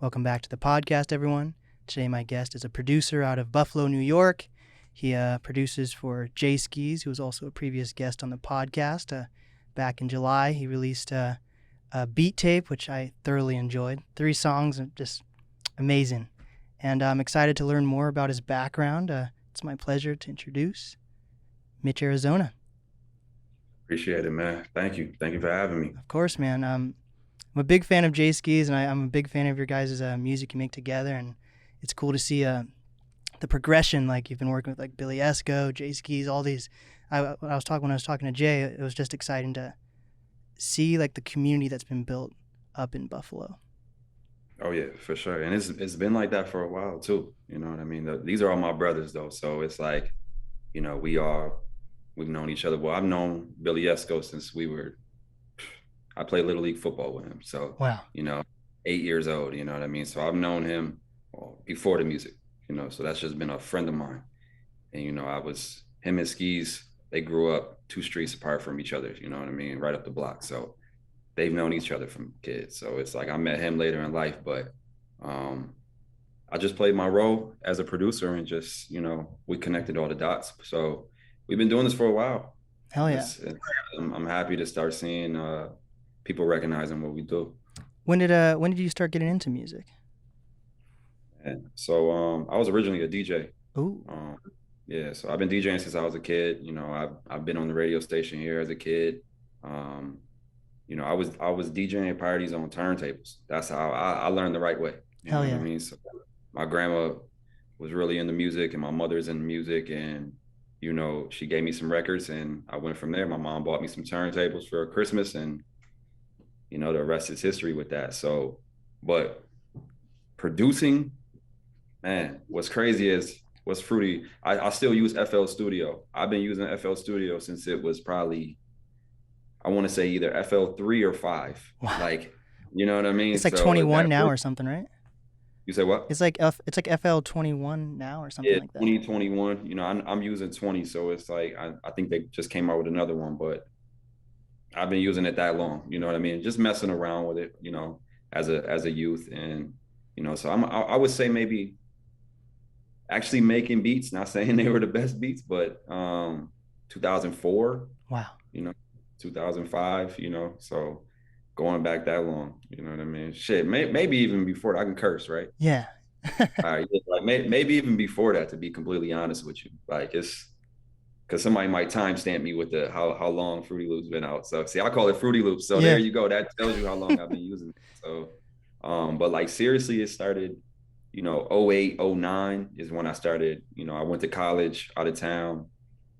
Welcome back to the podcast, everyone. Today, my guest is a producer out of Buffalo, New York. He produces for Jae Skeese, who was also a previous guest on the podcast. Back in July, he released a beat tape, which I thoroughly enjoyed. 3 songs, just amazing. And I'm excited to learn more about his background. It's my pleasure to introduce Mitch Arizona. Appreciate it, man. Thank you. Thank you for having me. Of course, man. I'm a big fan of Jae Skeese, and I'm a big fan of your guys' music you make together. And it's cool to see the progression. Like, you've been working with like Billy Esco, Jae Skeese, all these. When I was talking to Jay, it was just exciting to see like the community that's been built up in Buffalo. Oh yeah, for sure. And it's been like that for a while too. You know what I mean? These are all my brothers though, so it's like, we've known each other. Well, I've known Billy Esco since I played Little League football with him. So, Wow. 8 years old, you know what I mean? So I've known him before the music, so that's just been a friend of mine. And, him and Skeese, they grew up 2 streets apart from each other, you know what I mean? Right up the block. So they've known each other from kids. So it's like I met him later in life, but I just played my role as a producer and just, we connected all the dots. So we've been doing this for a while. Hell yeah. I'm happy to start seeing people recognizing what we do. When did you start getting into music? And so I was originally a DJ. Ooh. Yeah, so I've been DJing since I was a kid. I've been on the radio station here as a kid. I was DJing parties on turntables. That's how I learned the right way. Hell yeah. What I mean? So my grandma was really into music and my mother's into music, and she gave me some records and I went from there. My mom bought me some turntables for Christmas, and the rest is history with that. So, but producing, man, what's crazy is what's fruity. I still use FL Studio. I've been using FL Studio since it was probably, I want to say either FL3 or 5. Wow. Like, you know what I mean? It's like 21 now or something, right? You say what? It's like FL 21 now or something like that. 2021. I'm using 20, so it's like I think they just came out with another one, but I've been using it that long. You know what I mean? Just messing around with it, as a youth, and so I would say maybe actually making beats. Not saying they were the best beats, but 2004. Wow. 2005. So. Going back that long, you know what I mean? Shit, maybe even before that. I can curse, right? Yeah. All right, yeah, like maybe even before that, to be completely honest with you. Like, it's because somebody might timestamp me with the how long Fruity Loops been out. So see, I call it Fruity Loops. So There you go. That tells you how long I've been using it. So, but like seriously, it started, 08, 09 is when I started. I went to college out of town,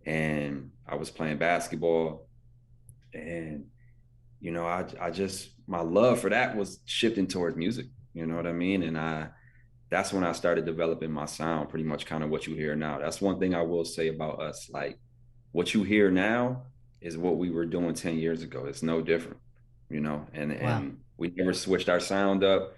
and I was playing basketball, and I just, my love for that was shifting towards music, you know what I mean? And that's when I started developing my sound, pretty much kind of what you hear now. That's one thing I will say about us. Like, what you hear now is what we were doing 10 years ago. It's no different, Wow. And we never switched our sound up.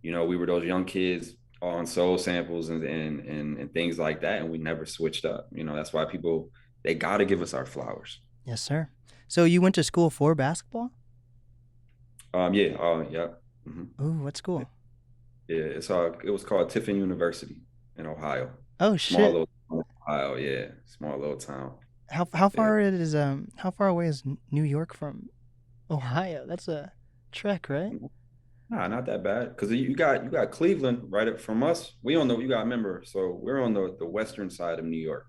We were those young kids on soul samples and things like that. And we never switched up. That's why people, they got to give us our flowers. Yes, sir. So you went to school for basketball? Yeah. Mm-hmm. Ooh, what school? Yeah, it was called Tiffin University in Ohio. Oh shit. Small little town, Ohio, yeah. Small little town. How far how far away is New York from Ohio? That's a trek, right? Nah, not that bad. Cause you got Cleveland right up from us. You gotta remember, so we're on the western side of New York.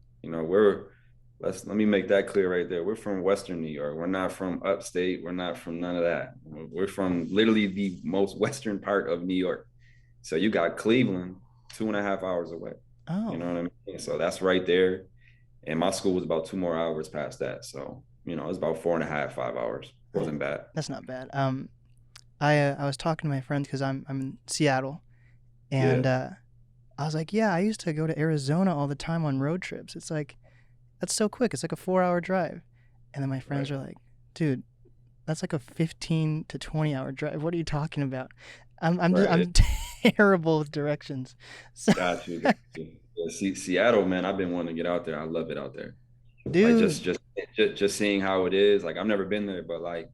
Let me make that clear right there. We're from Western New York. We're not from upstate. We're not from none of that. We're from literally the most western part of New York. So you got Cleveland 2.5 hours away. Oh. You know what I mean? So that's right there. And my school was about 2 more hours past that. So, it was about 4.5, 5 hours. It wasn't bad. That's not bad. I was talking to my friends because I'm in Seattle, and I was like, yeah, I used to go to Arizona all the time on road trips. It's like, that's so quick. It's like a 4-hour drive. And then my friends are like, dude, that's like a 15 to 20-hour drive. What are you talking about? I'm terrible with directions. So. Got you. Yeah, Seattle, man, I've been wanting to get out there. I love it out there. Dude. Like just seeing how it is. Like, I've never been there, but like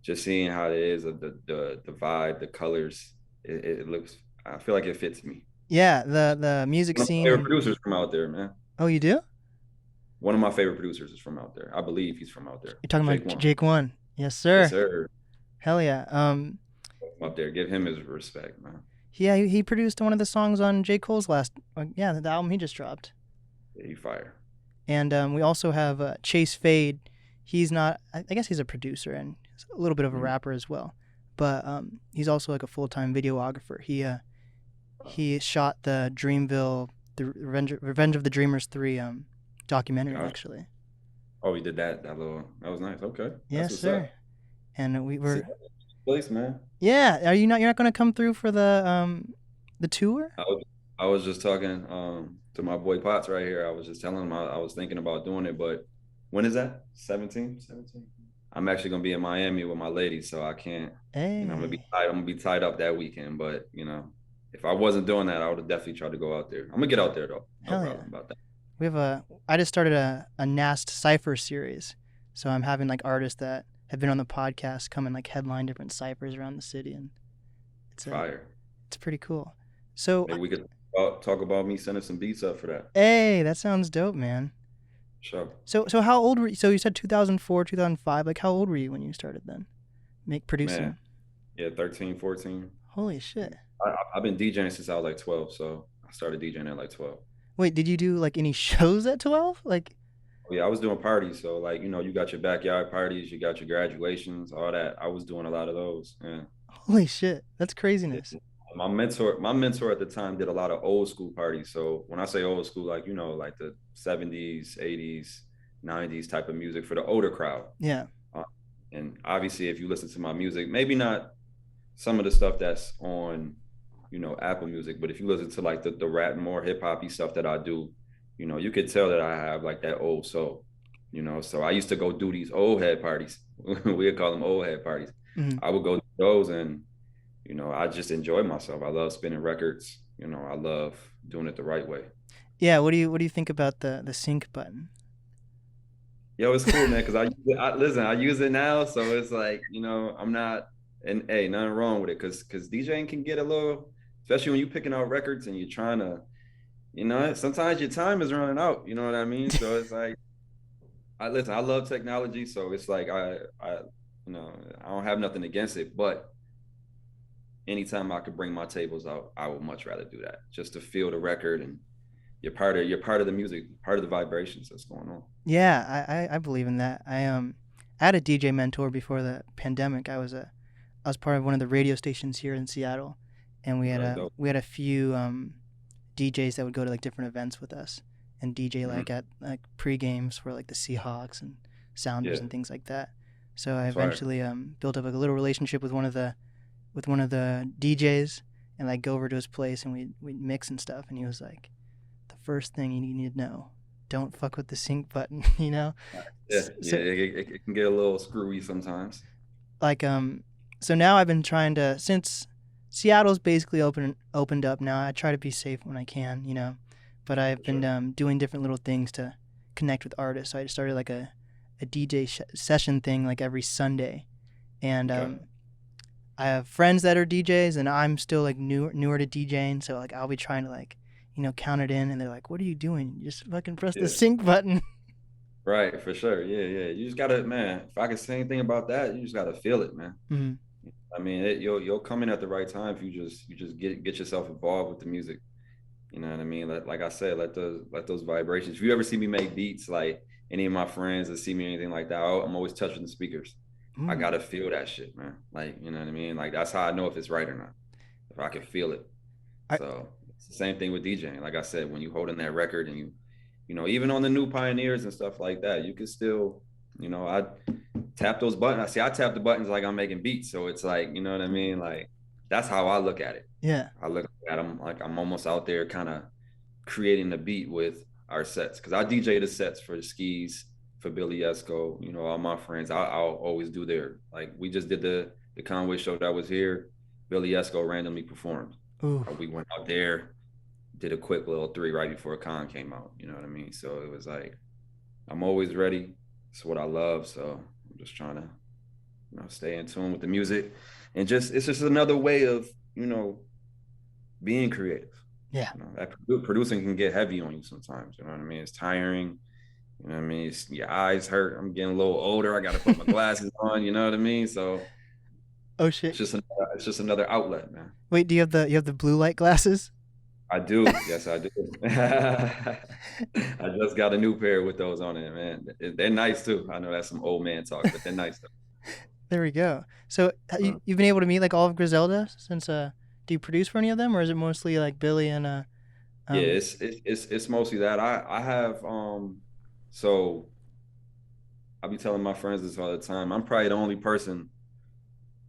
just seeing how it is, the vibe, the colors, it looks I feel like it fits me. Yeah, the music One of my scene favorite and producers from out there, man. oh, you do? One of my favorite producers is from out there. I believe he's from out there. You're talking Jake about One. Jake One. Yes, Yes, sir. sir. Hell yeah. Up there. Give him his respect, man. Yeah, he produced one of the songs on J. Cole's last, yeah, the album he just dropped. Yeah, he fire. And we also have Chase Fade. He's not, I guess he's a producer and he's a little bit of a rapper as well. But he's also like a full-time videographer. He shot the Dreamville, the Revenge of the Dreamers 3 documentary, actually. Oh, he did that. That was nice. Okay. Yes, sir. Up. And we were place, man. Yeah, you're not going to come through for the tour? I was just talking to my boy Potts right here. I was just telling him I was thinking about doing it, but when is that? 17? I'm actually gonna be in Miami with my lady, so I can't. Hey. You know, I'm gonna be tied up that weekend. But you know, if I wasn't doing that, I would have definitely tried to go out there. I'm gonna get out there though. No problem about that. I just started a NAST Cypher series, so I'm having like artists that have been on the podcast come and like headline different ciphers around the city, and it's fire. It's pretty cool. So maybe we could talk about me sending some beats up for that. Hey, that sounds dope, man. Sure. So how old were you? So you said 2004, 2005. Like how old were you when you started then? Producing? Man. Yeah, 13, 14. Holy shit. I've been DJing since I was like 12, so I started DJing at like 12. Wait, did you do like any shows at 12? Like yeah, I was doing parties. So like, you know, you got your backyard parties, you got your graduations, all that. I was doing a lot of those. Yeah. Holy shit. That's craziness. My mentor at the time did a lot of old school parties. So when I say old school, like, you know, like the 70s, 80s, 90s type of music for the older crowd. Yeah. And obviously, if you listen to my music, maybe not some of the stuff that's on, you know, Apple Music, but if you listen to like the rap, more hip hoppy stuff that I do, you know, you could tell that I have like that old soul, you know. So I used to go do these old head parties. We'd call them old head parties. Mm-hmm. I would go to those and, you know, I just enjoy myself. I love spinning records. You know, I love doing it the right way. Yeah. What do you think about the sync button? Yo, it's cool, man. Cause I use it now. So it's like, you know, I'm not, and hey, nothing wrong with it. Cause DJing can get a little, especially when you're picking out records and you're trying to, you know, sometimes your time is running out. You know what I mean? So it's like, I love technology. So it's like, I you know, I don't have nothing against it, but anytime I could bring my tables out, I would much rather do that, just to feel the record and you're part of the music, part of the vibrations that's going on. Yeah, I believe in that. I had a DJ mentor before the pandemic. I was part of one of the radio stations here in Seattle, and we had a few DJs that would go to like different events with us and DJ like at like pre-games for like the Seahawks and Sounders and things like that. So I eventually built up a little relationship with one of the DJs and like go over to his place and we'd mix and stuff, and he was like, the first thing you need to know, don't fuck with the sync button, you know? Yeah, so, it can get a little screwy sometimes. Like so now I've been trying to, since Seattle's basically opened up now, I try to be safe when I can, you know, but I've been doing different little things to connect with artists. So I started like a DJ session thing like every Sunday, and I have friends that are DJs, and I'm still like newer to DJing, so like I'll be trying to like, you know, count it in, and they're like, "What are you doing? You just fucking press the sync button." Right, for sure. Yeah. You just gotta, man. If I could say anything about that, you just gotta feel it, man. Mm-hmm. I mean, you'll come in at the right time if you just get yourself involved with the music. You know what I mean? Like I said, let those vibrations. If you ever see me make beats, like any of my friends that see me or anything like that, I'm always touching the speakers. I gotta feel that shit, man. Like, you know what I mean? Like that's how I know if it's right or not. If I can feel it. So it's the same thing with DJing. Like I said, when you holding that record and you know, even on the new pioneers and stuff like that, you can still, you know, I tap those buttons. I tap the buttons like I'm making beats. So it's like, you know what I mean? Like that's how I look at it. Yeah. I look at them like I'm almost out there kind of creating the beat with our sets. Cause I DJ the sets for Skeese, for Billy Esco, you know, all my friends. I'll always do like we just did the Conway show that was here. Billy Esco randomly performed. We went out there, did a quick little 3 right before Con came out. You know what I mean? So it was like, I'm always ready. It's what I love. So I'm just trying to, you know, stay in tune with the music, and it's just another way of, you know, being creative. Yeah. You know, that producing can get heavy on you sometimes. You know what I mean? It's tiring. You know what I mean? Your eyes hurt. I'm getting a little older. I got to put my glasses on. You know what I mean? So Oh shit. it's just another outlet, man. Wait, do you have the blue light glasses? I do. Yes, I do. I just got a new pair with those on it, man. They're nice too. I know that's some old man talk, but they're nice There we go. So though. you've been able to meet like all of Griselda since do you produce for any of them, or is it mostly like Billy and Yeah, um it's mostly that. I have so I be telling my friends this all the time. I'm probably the only person,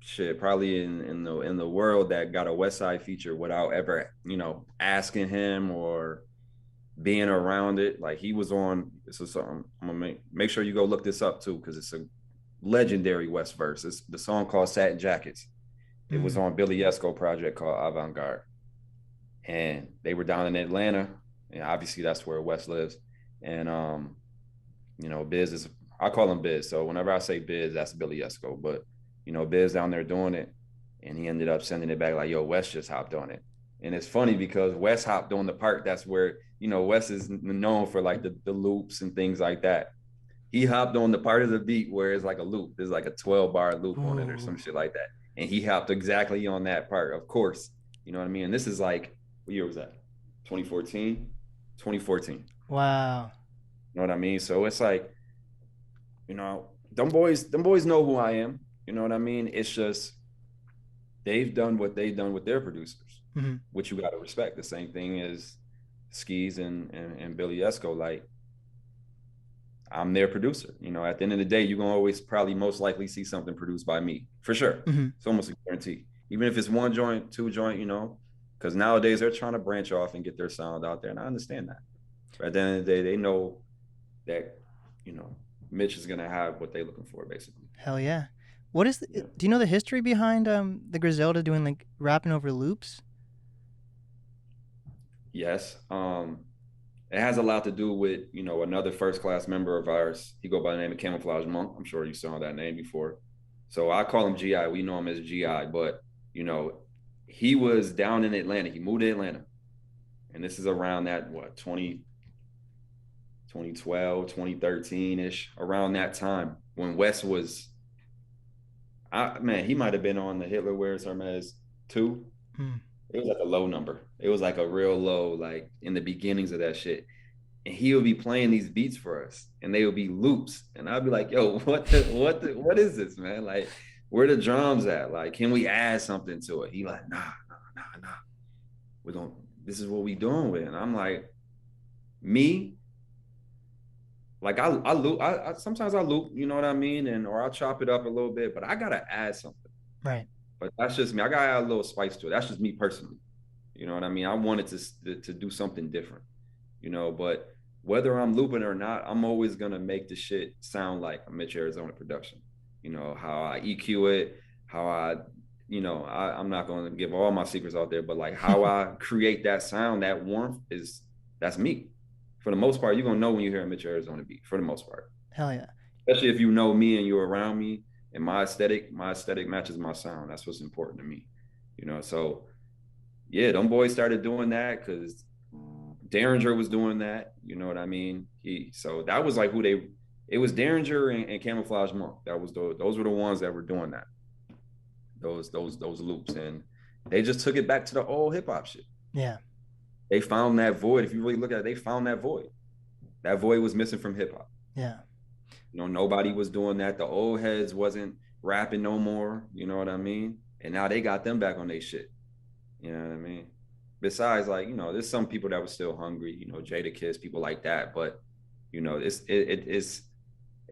shit, probably in the world that got a West Side feature without ever, asking him or being around it. Like he was on. This is something I'm gonna make sure you go look this up too, because it's a legendary West verse. It's the song called Satin Jackets. It was mm, on Billy Esco project called Avant Garde, and they were down in Atlanta, and obviously that's where West lives. And Biz is, I call him Biz. So whenever I say Biz, that's Billy Esco. But Biz down there doing it, and he ended up sending it back like, "Yo, West just hopped on it." And it's funny because West hopped on the part that's where West is known for like the loops and things like that. He hopped on the part of the beat where it's like a loop. There's like a 12 bar loop on it or ooh, some shit like that. And he hopped exactly on that part, of course. You know what I mean? And this is like, what year was that? 2014? 2014. wow. You know what I mean? So it's like, them boys know who I am. You know what I mean? It's just they've done what they've done with their producers, Mm-hmm. which you gotta respect. The same thing as Skeese and Billy Esco. Like I'm their producer. At the end of the day, you're gonna always probably most likely see something produced by me for sure. Mm-hmm. It's almost a guarantee. Even if it's one joint, two joint, because nowadays they're trying to branch off and get their sound out there, and I understand that. But at the end of the day, they know that you know Mitch is gonna have what they're looking for, basically. Hell yeah. What is Yeah. do you know the history behind the Griselda doing like rapping over loops? Yes. It has a lot to do with another first class member of ours. He go by the name of Camouflage Monk. I'm sure you saw that name before. So I call him GI. We know him as GI, but you know he was down in Atlanta. He moved to Atlanta, and this is around that what 2012, 2013 ish, around that time when West was. Man, he might have been on the Hitler Wears Hermes 2. Mm. It was like a low number. It was like a real low, like in the beginnings of that shit. And he would be playing these beats for us, and they would be loops. And I'd be like, "Yo, what is this, man? Like, where the drums at? Like, can we add something to it?" He like, nah. We don't. This is what we doing with. And I'm like, me, like I loop. I sometimes I loop. You know what I mean? And or I'll chop it up a little bit, but I gotta add something. Right. But that's just me. I gotta add a little spice to it. That's just me personally. You know what I mean? I wanted to do something different. But whether I'm looping or not, I'm always gonna make the shit sound like a Mitch Arizona production. How I EQ it, how I'm not gonna give all my secrets out there, but like how I create that sound, that warmth that's me. For the most part, you're gonna know when you hear a Mitch Arizona beat, for the most part. Hell yeah. Especially if you know me and you're around me and my aesthetic matches my sound. That's what's important to me. So yeah, them boys started doing that because Derringer was doing that. You know what I mean? So that was like it was Derringer and Camouflage Monk. Those were the ones that were doing that. Those loops. And they just took it back to the old hip hop shit. Yeah. They found that void. If you really look at it, they found that void. That void was missing from hip hop. Yeah. Nobody was doing that. The old heads wasn't rapping no more. You know what I mean? And now they got them back on their shit. You know what I mean? Besides, like, there's some people that were still hungry, Jada Kiss, people like that. But,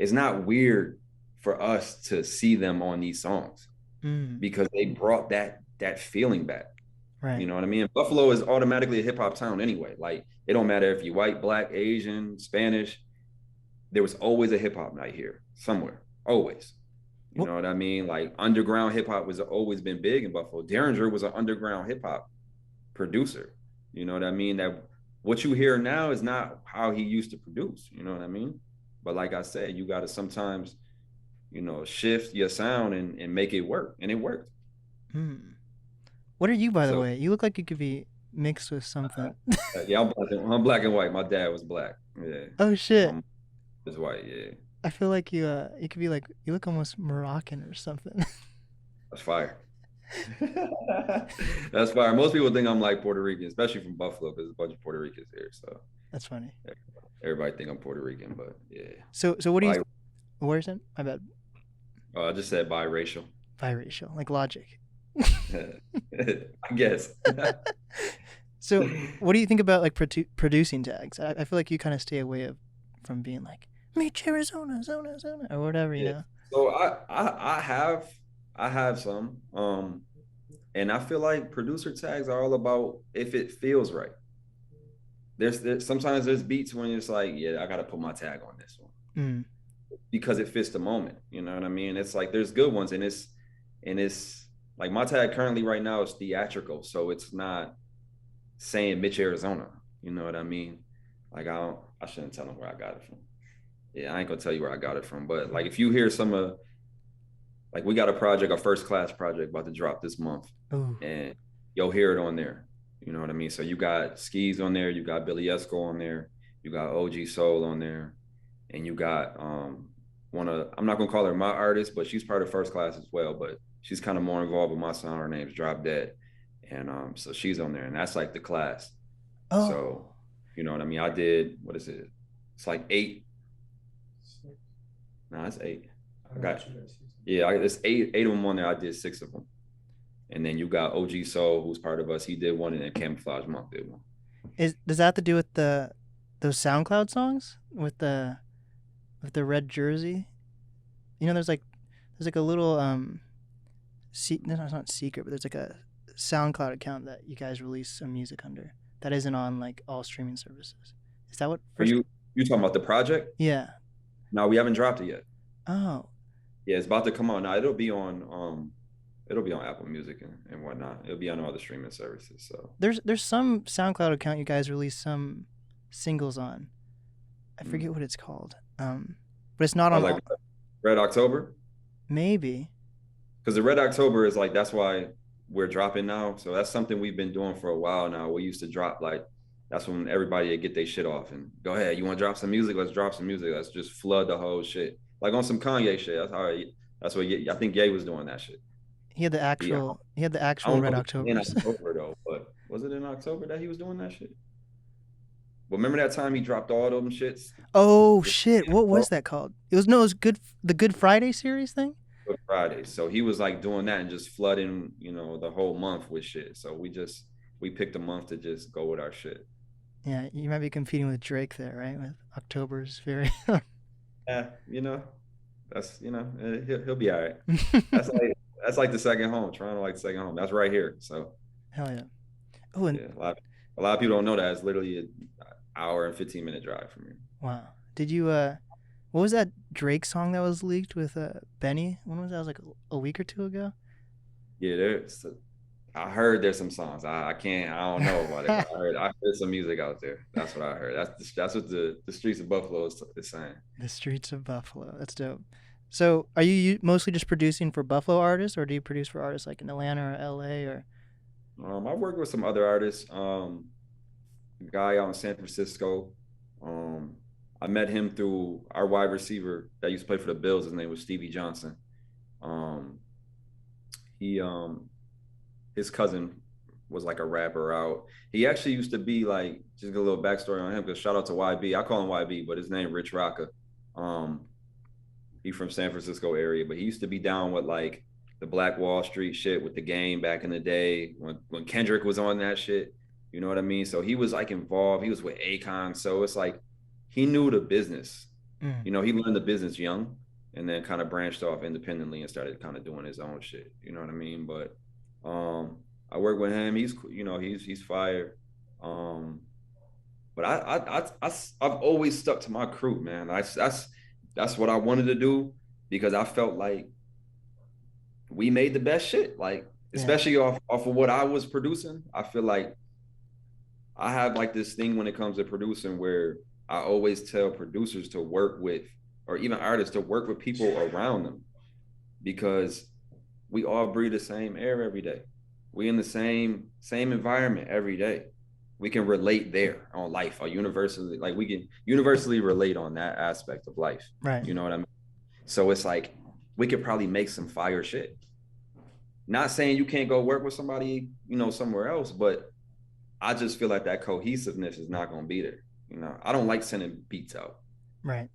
it's not weird for us to see them on these songs Mm. because they brought that feeling back. Right. You know what I mean? And Buffalo is automatically a hip hop town anyway. Like, it don't matter if you're white, black, Asian, Spanish. There was always a hip hop night here somewhere, always. You What? know what I mean? Like underground hip hop was always been big in Buffalo. Derringer was an underground hip hop producer. You know what I mean? That what you hear now is not how he used to produce. You know what I mean? But like I said, you got to sometimes, shift your sound and make it work. And it worked. Mm. What are you, by the So way? You look like you could be mixed with something. yeah, I'm black and white. My dad was black. Yeah, Oh shit. um, is white. Yeah, I feel like you could be like you look almost Moroccan or something. that's fire. That's fire. Most people think I'm like Puerto Rican, especially from Buffalo, because there's a bunch of Puerto Ricans here. So That's funny. everybody think I'm Puerto Rican, but yeah, So what do you? bi. Where's it? My bad. I just said biracial. Biracial, like logic. I guess. So what do you think about like producing tags? I feel like you kind of stay away from being like Mitch Arizona, Zona, or whatever, you Yeah. know. So I have some. And I feel like producer tags are all about if it feels right. There's sometimes there's beats when it's like, yeah, I gotta put my tag on this one Mm. because it fits the moment. You know what I mean? It's like there's good ones, and it's like my tag currently right now is theatrical, so it's not saying Mitch Arizona. You know what I mean? Like I shouldn't tell them where I got it from. Yeah, I ain't gonna tell you where I got it from, but like if you hear some of like we got a project, a first class project about to drop this month, Ooh. and you'll hear it on there. You know what I mean? So you got Skeese on there, you got Billy Esco on there, you got OG Soul on there, and you got one of I'm not gonna call her my artist, but she's part of first class as well. But she's kind of more involved with my sound. Her name's Drop Dead, and so she's on there, and that's like the class. Oh. So you know what I mean? I did what is it? It's like 8. No, it's 8. I got yeah, it's eight of them on there. I did 6 of them. And then you got OG Soul, who's part of us. He did one, and then Camouflage Monk did one. Does that have to do with those SoundCloud songs with the red jersey? You know, there's like a little no, it's not secret, but there's like a SoundCloud account that you guys release some music under that isn't on like all streaming services. Is that what? Are you talking about the project? Yeah. No, we haven't dropped it yet. Oh. Yeah, it's about to come out now. It'll be on Apple Music and whatnot. It'll be on all the streaming services. So There's some SoundCloud account you guys release some singles on. I forget what it's called. But it's not on like Red October. Maybe. Because the Red October is like that's why we're dropping now. So that's something we've been doing for a while now. We used to drop like that's when everybody would get their shit off and go ahead. You want to drop some music? Let's drop some music. Let's just flood the whole shit. Like on some Kanye shit. That's what I think Ye was doing that shit. He had the actual Red October. In October though, but was it in October that he was doing that shit? Well, remember that time he dropped all them shits? Oh shit! What was that called? It was the Good Friday series thing. Good Friday. So he was like doing that and just flooding, the whole month with shit. So we picked a month to just go with our shit. Yeah, you might be competing with Drake there, right? With October's very. Yeah, that's he'll be all right. That's like the second home. Toronto like the second home. That's right here. So hell yeah. Oh, and yeah, a lot of people don't know that it's literally an hour and 15-minute drive from here. Wow. Did you what was that Drake song that was leaked with Benny? When was that? It was like a week or two ago. Yeah, I heard there's some songs. I don't know about it. I heard some music out there. That's what I heard. That's what the streets of Buffalo is saying. The streets of Buffalo. That's dope. So, are you mostly just producing for Buffalo artists, or do you produce for artists like in Atlanta or LA or? I worked with some other artists. A guy out in San Francisco. I met him through our wide receiver that used to play for the Bills. His name was Stevie Johnson. His cousin was like a rapper out. He actually used to be like, just a little backstory on him, because shout out to YB. I call him YB, but his name Rich Rocka. He from San Francisco area, but he used to be down with like the Black Wall Street shit with the Game back in the day when Kendrick was on that shit. You know what I mean? So he was like involved. He was with Akon. So it's like he knew the business. He learned the business young and then kind of branched off independently and started kind of doing his own shit. You know what I mean? But I work with him. He's fire. But I've always stuck to my crew, man. That's what I wanted to do because I felt like we made the best shit. Like, especially off of what I was producing. I feel like I have like this thing when it comes to producing where I always tell producers to work with, or even artists to work with people around them, because we all breathe the same air every day. We in the same environment every day. We can relate there on life, or universally, like we can universally relate on that aspect of life. Right. You know what I mean? So it's like we could probably make some fire shit. Not saying you can't go work with somebody, somewhere else, but I just feel like that cohesiveness is not going to be there. I don't like sending beats out Right.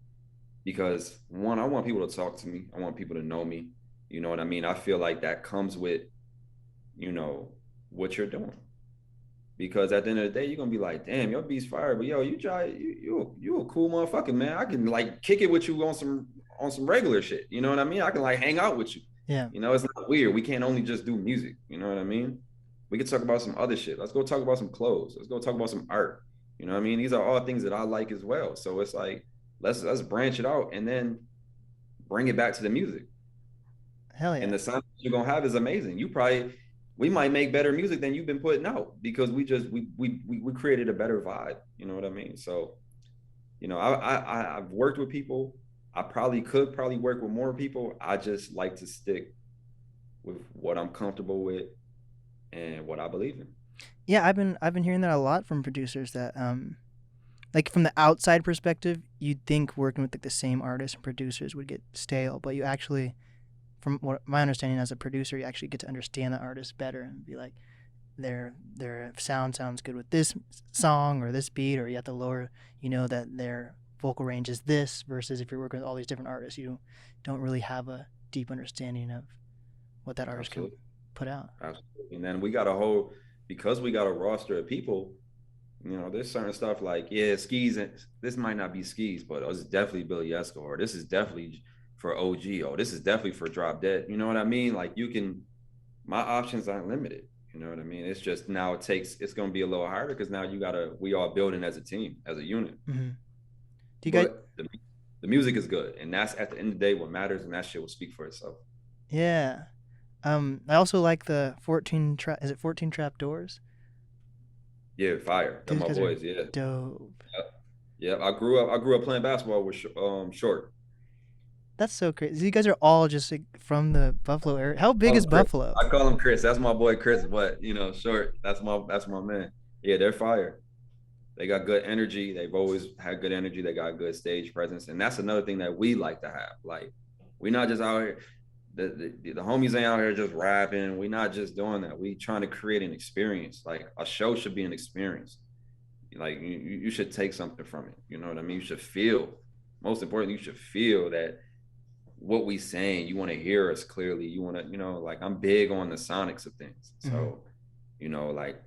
because one, I want people to talk to me. I want people to know me. You know what I mean? I feel like that comes with, what you're doing. Because at the end of the day, you're gonna be like, damn, your beat's fire, but yo, you a cool motherfucker, man. I can like kick it with you on some regular shit. You know what I mean? I can like hang out with you. Yeah. It's not weird. We can't only just do music. You know what I mean? We could talk about some other shit. Let's go talk about some clothes. Let's go talk about some art. You know what I mean? These are all things that I like as well. So it's like let's branch it out and then bring it back to the music. Hell yeah. And the sound you're gonna have is amazing. We might make better music than you've been putting out because we created a better vibe. You know what I mean? So, I've worked with people. I could probably work with more people. I just like to stick with what I'm comfortable with and what I believe in. Yeah, I've been hearing that a lot from producers that like from the outside perspective, you'd think working with like the same artists and producers would get stale, but you actually, from what my understanding as a producer, you actually get to understand the artist better and be like, their sound sounds good with this song or this beat, or you have to lower, that their vocal range is this, versus if you're working with all these different artists, you don't really have a deep understanding of what that artist could Absolutely. put out. Absolutely. And then because we got a roster of people, there's certain stuff like, yeah, Skeese, and this might not be Skeese, but this is definitely Billy Esco, or this is definitely for OG, or this is definitely for Drop Dead. You know what I mean? Like my options aren't limited. You know what I mean? It's just now it's going to be a little harder because now we all building as a team, as a unit. Mm-hmm. Do you guys? But the music is good. And that's at the end of the day what matters. And that shit will speak for itself. Yeah. I also like the 14 trap. Is it 14 trap doors? Yeah, fire. They're These my guys are boys. Yeah. dope. Yeah. I grew up playing basketball with Short. That's so crazy. You guys are all just like from the Buffalo area. How big is Chris. Buffalo? I call him Chris. That's my boy Chris. But Short. That's my man. Yeah, they're fire. They got good energy. They've always had good energy. They got good stage presence, and that's another thing that we like to have. Like, we're not just out here. The homies ain't out here just rapping. We're not just doing that. We trying to create an experience. Like, a show should be an experience. Like, you should take something from it. You know what I mean? You should feel. Most importantly, you should feel that what we saying. You want to hear us clearly. You want to, like, I'm big on the sonics of things. So, like,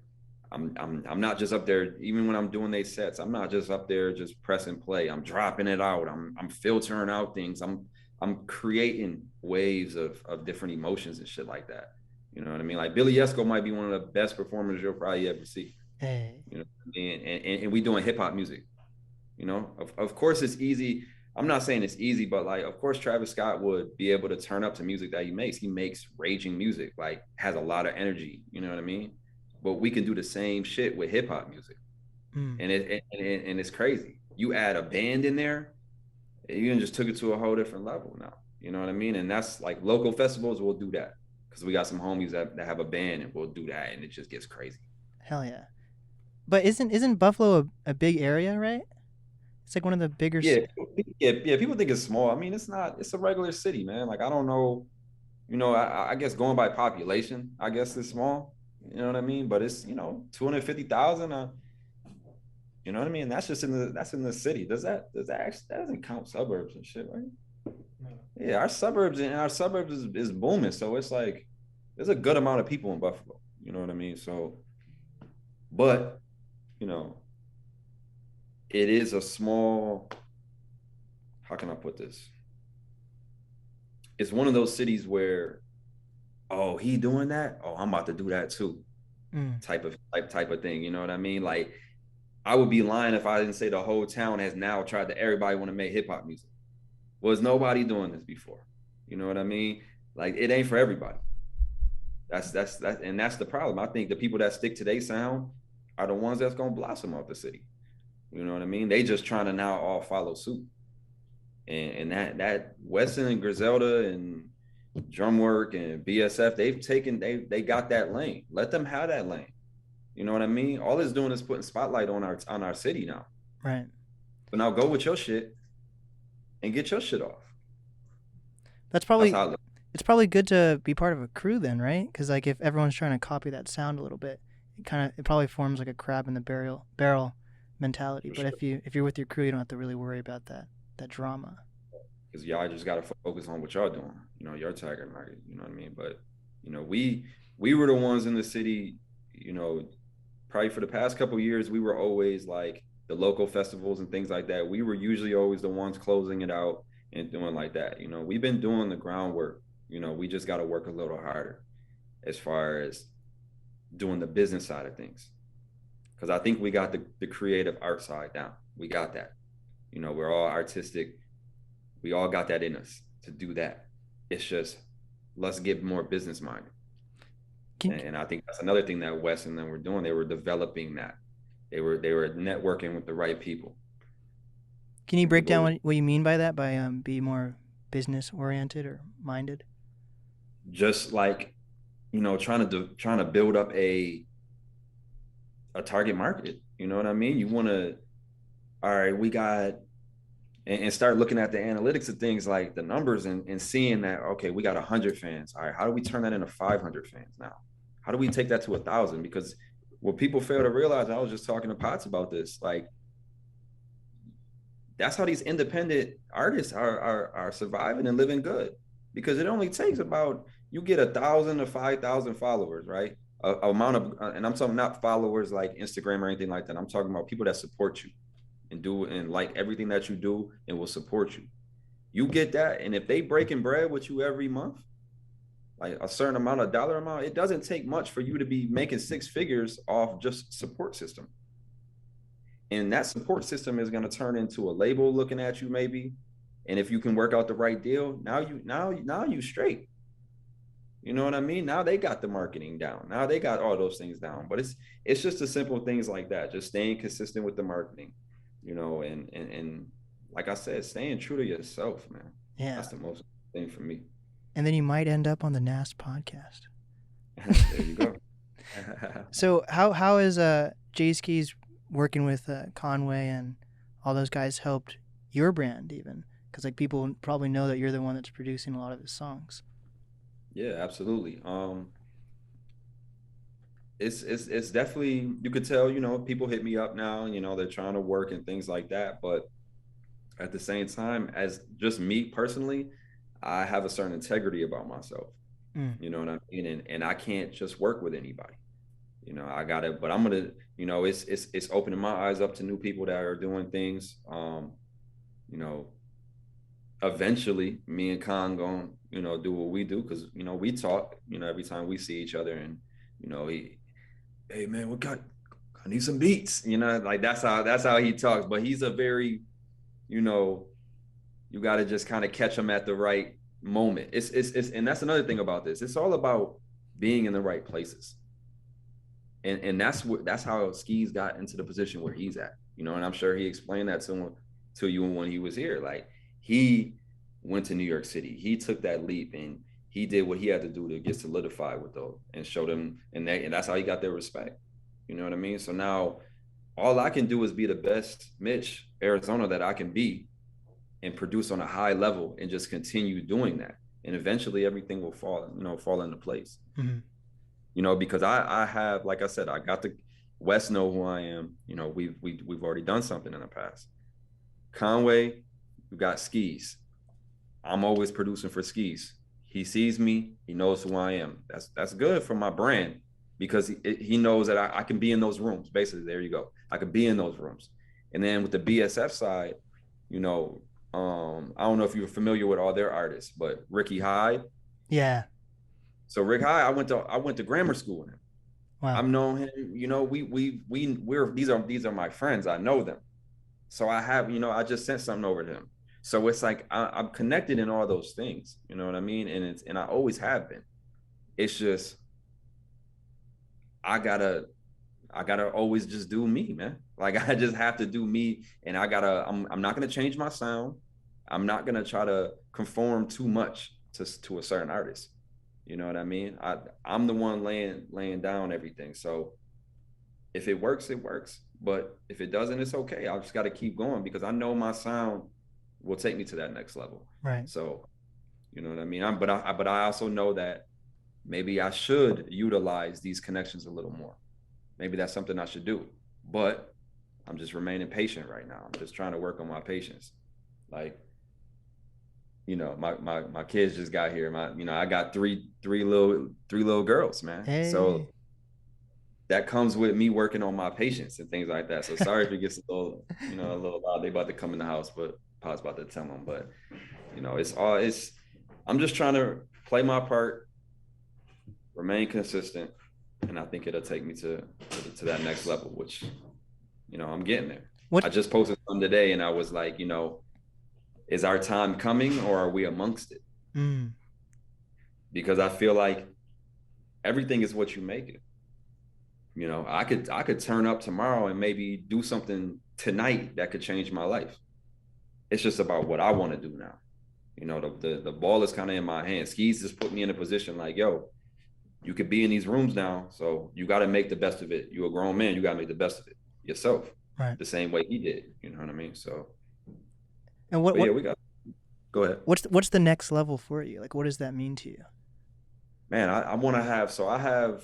I'm not just up there, even when I'm doing these sets, I'm not just up there just pressing play. I'm dropping it out. I'm filtering out things. I'm creating waves of different emotions and shit like that. You know what I mean? Like, Billy Esco might be one of the best performers you'll probably ever see. Hey. You know what I mean? And we doing hip hop music. Of course it's easy. I'm not saying it's easy, but like, of course, Travis Scott would be able to turn up to music that he makes. He makes raging music, like, has a lot of energy. You know what I mean? But we can do the same shit with hip hop music, and it's crazy. You add a band in there, you just took it to a whole different level now. You know what I mean? And that's like, local festivals will do that because we got some homies that have a band and we'll do that, and it just gets crazy. Hell yeah! But isn't Buffalo a big area, right? It's like one of the bigger. Yeah. People think it's small. I mean, it's not. It's a regular city, man. Like, I don't know. I guess going by population, I guess it's small. You know what I mean? But it's 250,000. You know what I mean? That's in the city. That doesn't count suburbs and shit, right? No. Yeah, our suburbs is booming. So it's like there's a good amount of people in Buffalo. You know what I mean? So, but it is a small. How can I put this? It's one of those cities where, oh, he doing that? Oh, I'm about to do that too. Type of thing. You know what I mean? Like, I would be lying if I didn't say the whole town has now tried to, everybody want to make hip hop music. Was nobody doing this before? You know what I mean? Like, it ain't for everybody. That's the problem. I think the people that stick to their sound are the ones that's gonna blossom off the city. You know what I mean? They just trying to now all follow suit. And that Weston and Griselda and drum work and BSF, they got that lane. Let them have that lane. You know what I mean? All it's doing is putting spotlight on our city now. Right. But now go with your shit and get your shit off. That's That's probably how I look. it's probably good to be part of a crew then, right? Because like if everyone's trying to copy that sound a little bit, it probably forms like a crab in the barrel mentality. For But sure. if you're with your crew, you don't have to really worry about that drama. Because y'all just gotta focus on what y'all doing. You know, your target market. You know what I mean? But you know, we were the ones in the city. You know, probably for the past couple of years, we were always like the local festivals and things like that. We were usually always the ones closing it out and doing like that. You know, we've been doing the groundwork. You know, we just got to work a little harder as far as doing the business side of things. Because I think we got the creative art side down. We got that. You know, we're all artistic. We all got that in us to do that. It's just let's get more business minded. Can And I think that's another thing that Wes and them were doing. They were developing that. They were networking with the right people. can you And break down people what you mean by that? By be more business oriented or minded? just like, you know, trying to build up a target market. You know what I mean? You want to, all right, we got, and start looking at the analytics of things like the numbers and seeing that, okay, we got 100 fans. All right, how do we turn that into 500 fans now? How do we take that to 1,000? Because what people fail to realize, I was just talking to Potts about this, like that's how these independent artists are surviving and living good, because it only takes about, you get 1,000 to 5,000 followers, right? Amount of, and I'm talking not followers like Instagram or anything like that. I'm talking about people that support you and do and like everything that you do and will support you. You get that, and if they breaking bread with you every month, like a certain amount of dollar amount, it doesn't take much for you to be making six figures off just support system. And that support system is going to turn into a label looking at you maybe. And if you can work out the right deal, now you straight. You know what I mean? Now they got the marketing down. Now they got all those things down. But it's just the simple things like that. Just staying consistent with the marketing, you know, and like I said, staying true to yourself, man. Yeah. That's the most thing for me. And then you might end up on the NAST podcast. There you go. So how is Jae Skeese working with Conway and all those guys helped your brand even? Because like people probably know that you're the one that's producing a lot of his songs. Yeah, absolutely. It's definitely, you could tell, you know, people hit me up now, you know, they're trying to work and things like that. But at the same time, as just me personally, I have a certain integrity about myself. Mm. You know what I mean? And I can't just work with anybody. You know, I gotta, but I'm gonna, you know, it's opening my eyes up to new people that are doing things. You know, eventually me and Khan going, you know, do what we do, because you know, we talk, you know, every time we see each other, and you know, hey man, I need some beats, you know, like that's how he talks. But he's a very, you know, you got to just kind of catch him at the right moment. It's and that's another thing about this. It's all about being in the right places. And that's how Skeese got into the position where he's at. You know, and I'm sure he explained that to you when he was here. Like he went to New York City. He took that leap and he did what he had to do to get solidified with those and show them, and that's how he got their respect. You know what I mean? So now all I can do is be the best Mitch Arizona that I can be and produce on a high level and just continue doing that. And eventually everything will fall into place. Mm-hmm. You know, because I have, like I said, I got the West know who I am. You know, we've already done something in the past. Conway, you got Skeese. I'm always producing for Skeese. He sees me, he knows who I am. That's good for my brand, because he knows that I can be in those rooms. Basically, there you go. I could be in those rooms. And then with the BSF side, you know, I don't know if you're familiar with all their artists, but Ricky Hyde. Yeah. So Rick Hyde, I went to grammar school with him. Wow. I've known him, you know, we're these are my friends. I know them. So I have, you know, I just sent something over to him. So it's like I'm connected in all those things, you know what I mean? And I always have been. It's just I gotta always just do me, man. Like I just have to do me, and I'm not gonna change my sound. I'm not gonna try to conform too much to a certain artist. You know what I mean? I'm the one laying down everything. So if it works, it works. But if it doesn't, it's okay. I just got to keep going because I know my sound will take me to that next level. Right. So, you know what I mean? But I also know that maybe I should utilize these connections a little more. Maybe that's something I should do. But I'm just remaining patient right now. I'm just trying to work on my patience. Like, you know, my kids just got here. I got three little girls, man. Hey. So that comes with me working on my patience and things like that. So sorry if it gets a little loud. They about to come in the house, but Pa's about to tell them. But I'm just trying to play my part, remain consistent, and I think it'll take me to that next level, which, I'm getting there. I just posted something today and I was like, is our time coming or are we amongst it? Because I feel like everything is what you make it. I could turn up tomorrow and maybe do something tonight that could change my life. It's just about what I want to do now. The ball is kind of in my hands. Skeese just put me in a position like, yo, you could be in these rooms now, so you got to make the best of it. You're a grown man, you got to make the best of it yourself. Right. The same way he did. You know what I mean? So. And go ahead. What's the next level for you? Like, what does that mean to you? Man, I want to have,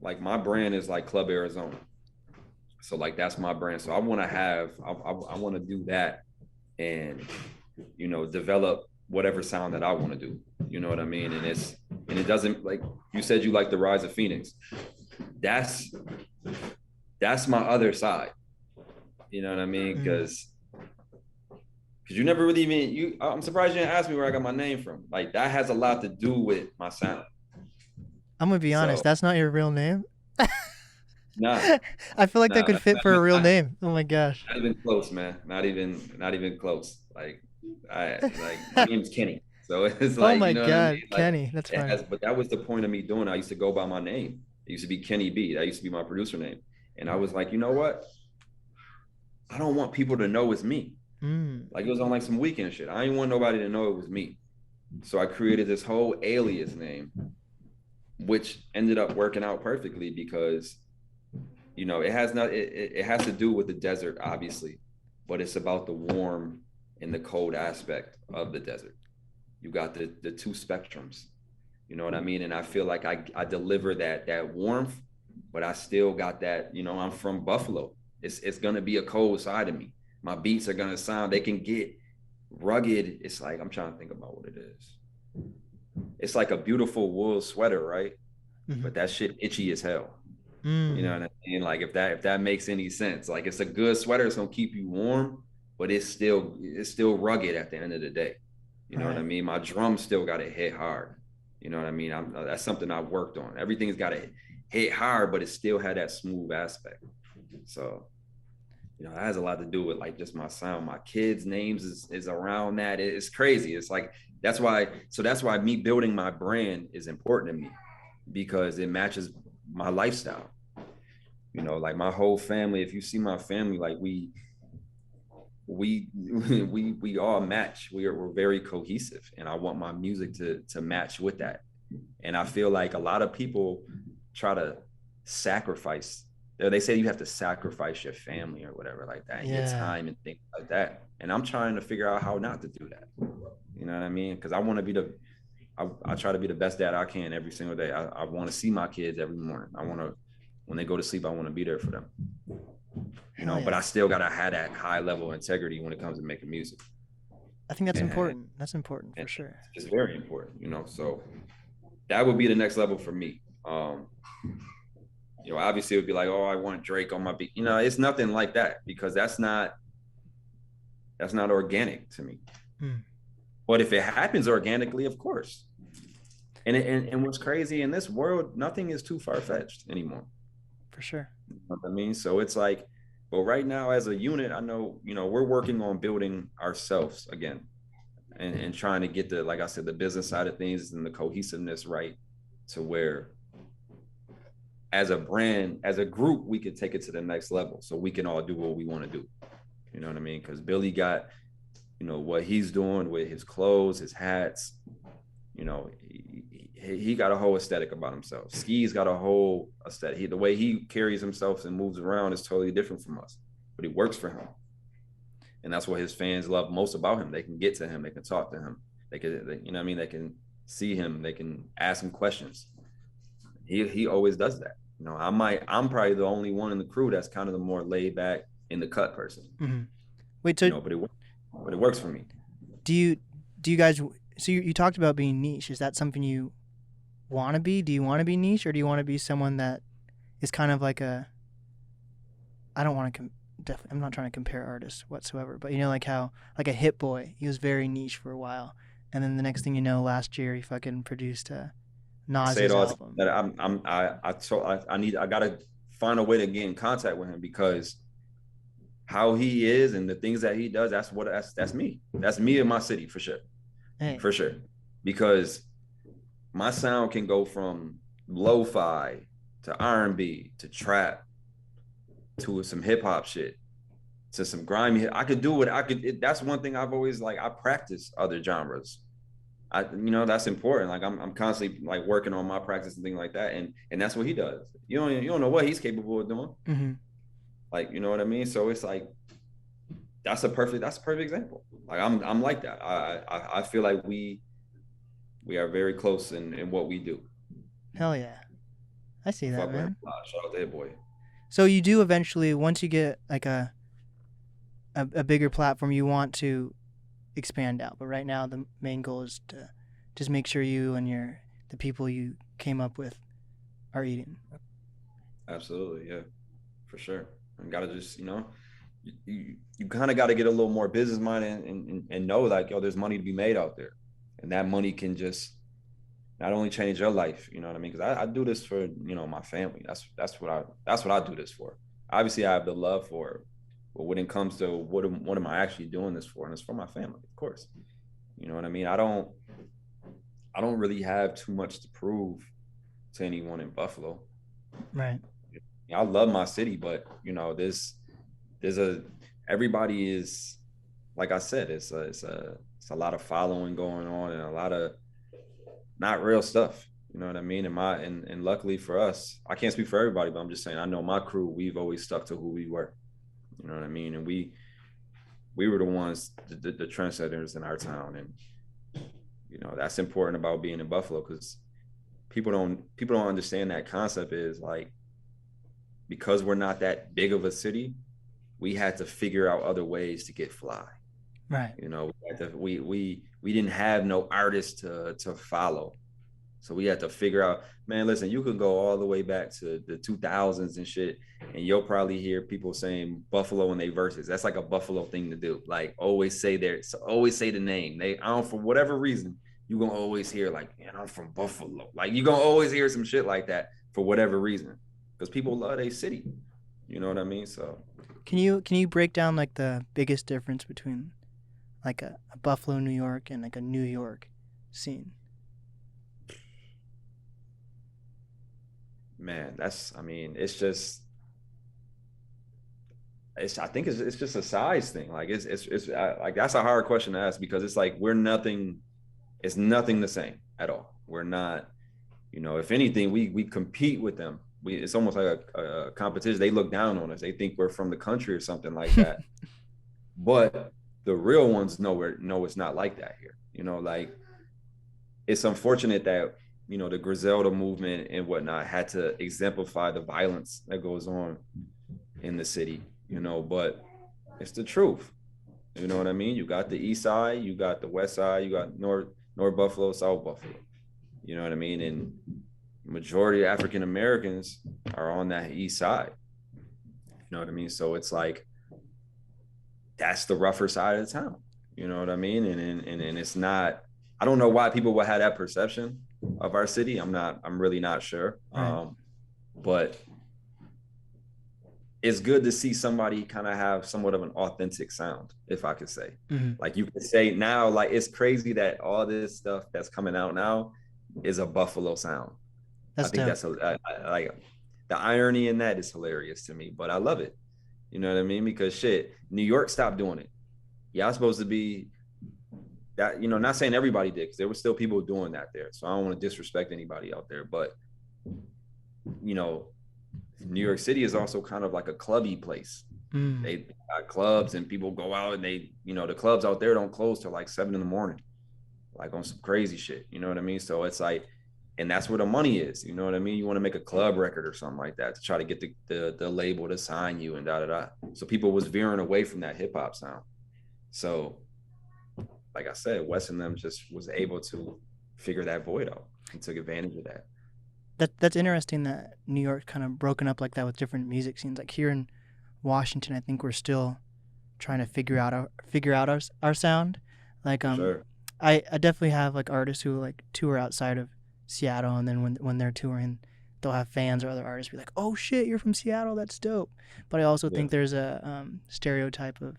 like, my brand is like Club Arizona. So like, that's my brand. So I want to do that and, develop whatever sound that I want to do. You know what I mean? And it doesn't, like you said, you like the Rise of Phoenix. That's my other side. You know what I mean? Because you never really even, I'm surprised you didn't ask me where I got my name from. Like, that has a lot to do with my sound. I'm going to be honest, that's not your real name? Nah. I feel like that could fit for a real name. Oh my gosh. Not even close, man. Not even close. Like, my name's Kenny. So it's like, oh my God, I mean? Like, Kenny. That's fine. But that was the point of me doing it. I used to go by my name. It used to be Kenny B. That used to be my producer name. And I was like, you know what? I don't want people to know it's me. Like, it was on like some weekend shit. I didn't want nobody to know it was me. So I created this whole alias name, which ended up working out perfectly because, it has to do with the desert, obviously, but it's about the warm and the cold aspect of the desert. You got the two spectrums, you know what I mean? And I feel like I deliver that warmth, but I still got that, I'm from Buffalo. It's going to be a cold side of me. My beats are going to sound, they can get rugged. It's like, I'm trying to think about what it is. It's like a beautiful wool sweater, right? But that shit itchy as hell. You know what I mean? Like, if that makes any sense, like, it's a good sweater. It's going to keep you warm, but it's still rugged at the end of the day. You know what I mean? My drums still got to hit hard. You know what I mean? That's something I've worked on. Everything's got to hit hard, but it still had that smooth aspect. So, that has a lot to do with, like, just my sound. My kids' names is around that. It's crazy. It's like, that's why me building my brand is important to me, because it matches my lifestyle. Like, my whole family, if you see my family, like, we all match. We're very cohesive, and I want my music to match with that. And I feel like a lot of people try to sacrifice. They say you have to sacrifice your family or whatever like that, and your time and things like that. And I'm trying to figure out how not to do that. You know what I mean? Because I want to be I try to be the best dad I can every single day. I want to see my kids every morning. I want to, when they go to sleep, I want to be there for them. But I still got to have that high level of integrity when it comes to making music. I think that's important. That's important for sure. It's very important, so that would be the next level for me. Obviously it would be like, oh, I want Drake on my beat. It's nothing like that, because that's not organic to me. But if it happens organically, of course. And what's crazy in this world, nothing is too far-fetched anymore. For sure. You know what I mean? So it's like, but right now as a unit, I know, we're working on building ourselves again and trying to get like I said, the business side of things and the cohesiveness right, to where as a brand, as a group, we could take it to the next level, so we can all do what we want to do. You know what I mean? Because Billy got, what he's doing with his clothes, his hats, know, he got a whole aesthetic about himself. Skeese got a whole aesthetic. The way he carries himself and moves around is totally different from us, but it works for him. And that's what his fans love most about him. They can get to him. They can talk to him. They can, you know what I mean? They can see him. They can ask him questions. He always does that. You know, I'm probably the only one in the crew that's kind of the more laid back in the cut person. Mm-hmm. Wait, so but it works for me. Do you guys? So you talked about being niche. Is that something you want to be? Do you want to be niche, or do you want to be someone that is kind of like a? I don't want to definitely. I'm not trying to compare artists whatsoever, but you know, like how like a Hit Boy, he was very niche for a while, and then the next thing you know, last year he fucking produced a Nas's album. That I gotta find a way to get in contact with him, because how he is and the things that he does, that's me. That's me in my city for sure. Hey. For sure. Because my sound can go from lo-fi to R&B to trap to some hip hop shit to some grimy. I could do it. That's one thing I've always like. I practice other genres. That's important. Like I'm constantly like working on my practice and things like that. And that's what he does. You don't know what he's capable of doing. Mm-hmm. Like, you know what I mean? So it's like, that's a perfect example. Like I'm like that. I feel like we are very close in what we do. Hell yeah. I see that, man. Shout out to Hit Boy. So you do eventually, once you get like a bigger platform, you want to expand out. But right now the main goal is to just make sure you and the people you came up with are eating. Absolutely, yeah. For sure. And gotta just, you kind of got to get a little more business minded and know like, yo, there's money to be made out there, and that money can just not only change your life, you know what I mean? Because I do this for my family. That's what I do this for. Obviously, I have the love for it, but when it comes to what am I actually doing this for, and it's for my family, of course. You know what I mean? I don't really have too much to prove to anyone in Buffalo. Right. I love my city, but everybody is, like I said, it's a lot of following going on and a lot of not real stuff. You know what I mean? And luckily for us, I can't speak for everybody, but I'm just saying, I know my crew, we've always stuck to who we were. You know what I mean? And we were the ones, the trendsetters in our town. And, that's important about being in Buffalo, because people don't understand that concept is like, because we're not that big of a city, we had to figure out other ways to get fly. Right. We didn't have no artists to follow. So we had to figure out, man, listen, you could go all the way back to the 2000s and shit, and you'll probably hear people saying Buffalo in their verses. That's like a Buffalo thing to do. Like always say the name. For whatever reason, you're going to always hear like, man, I'm from Buffalo. Like you're going to always hear some shit like that for whatever reason, because people love their city. You know what I mean? So can you break down like the biggest difference between like a Buffalo, New York, and like a New York scene? Man, I think it's just a size thing. Like it's like, that's a hard question to ask, because it's like it's nothing the same at all. We're not, if anything, we compete with them. It's almost like a competition. They look down on us. They think we're from the country or something like that. But the real ones know it's not like that here. Like it's unfortunate that the Griselda movement and whatnot had to exemplify the violence that goes on in the city, but it's the truth. You know what I mean? You got the east side, you got the west side, you got North Buffalo, South Buffalo. You know what I mean? And majority of African Americans are on that east side. You know what I mean? So it's like, that's the rougher side of the town. You know what I mean? And it's not, I don't know why people would have that perception of our city. I'm really not sure. Right. But it's good to see somebody kind of have somewhat of an authentic sound, if I could say. Mm-hmm. Like you could say now, like it's crazy that all this stuff that's coming out now is a Buffalo sound. I think that's like the irony in that is hilarious to me, but I love it. You know what I mean? Because shit, New York stopped doing it. Y'all supposed to be that, you know, not saying everybody did, because there were still people doing that there. So I don't want to disrespect anybody out there, but you know, New York City is also kind of like a clubby place. They got clubs and people go out and they, you know, the clubs out there don't close till like 7 a.m, like on some crazy shit. You know what I mean? So it's like, and that's where the money is. You know what I mean? You want to make a club record or something like that to try to get the label to sign you and da da da. So people was veering away from that hip hop sound. So, like I said, Wes and them just was able to figure that void out and took advantage of that. That's interesting that New York kind of broken up like that with different music scenes. Like here in Washington, I think we're still trying to figure out our sound. Like Sure. I definitely have like artists who like tour outside of Seattle, and then when they're touring, they'll have fans or other artists be like, "Oh shit, you're from Seattle, that's dope." But I also Yeah. think there's a stereotype of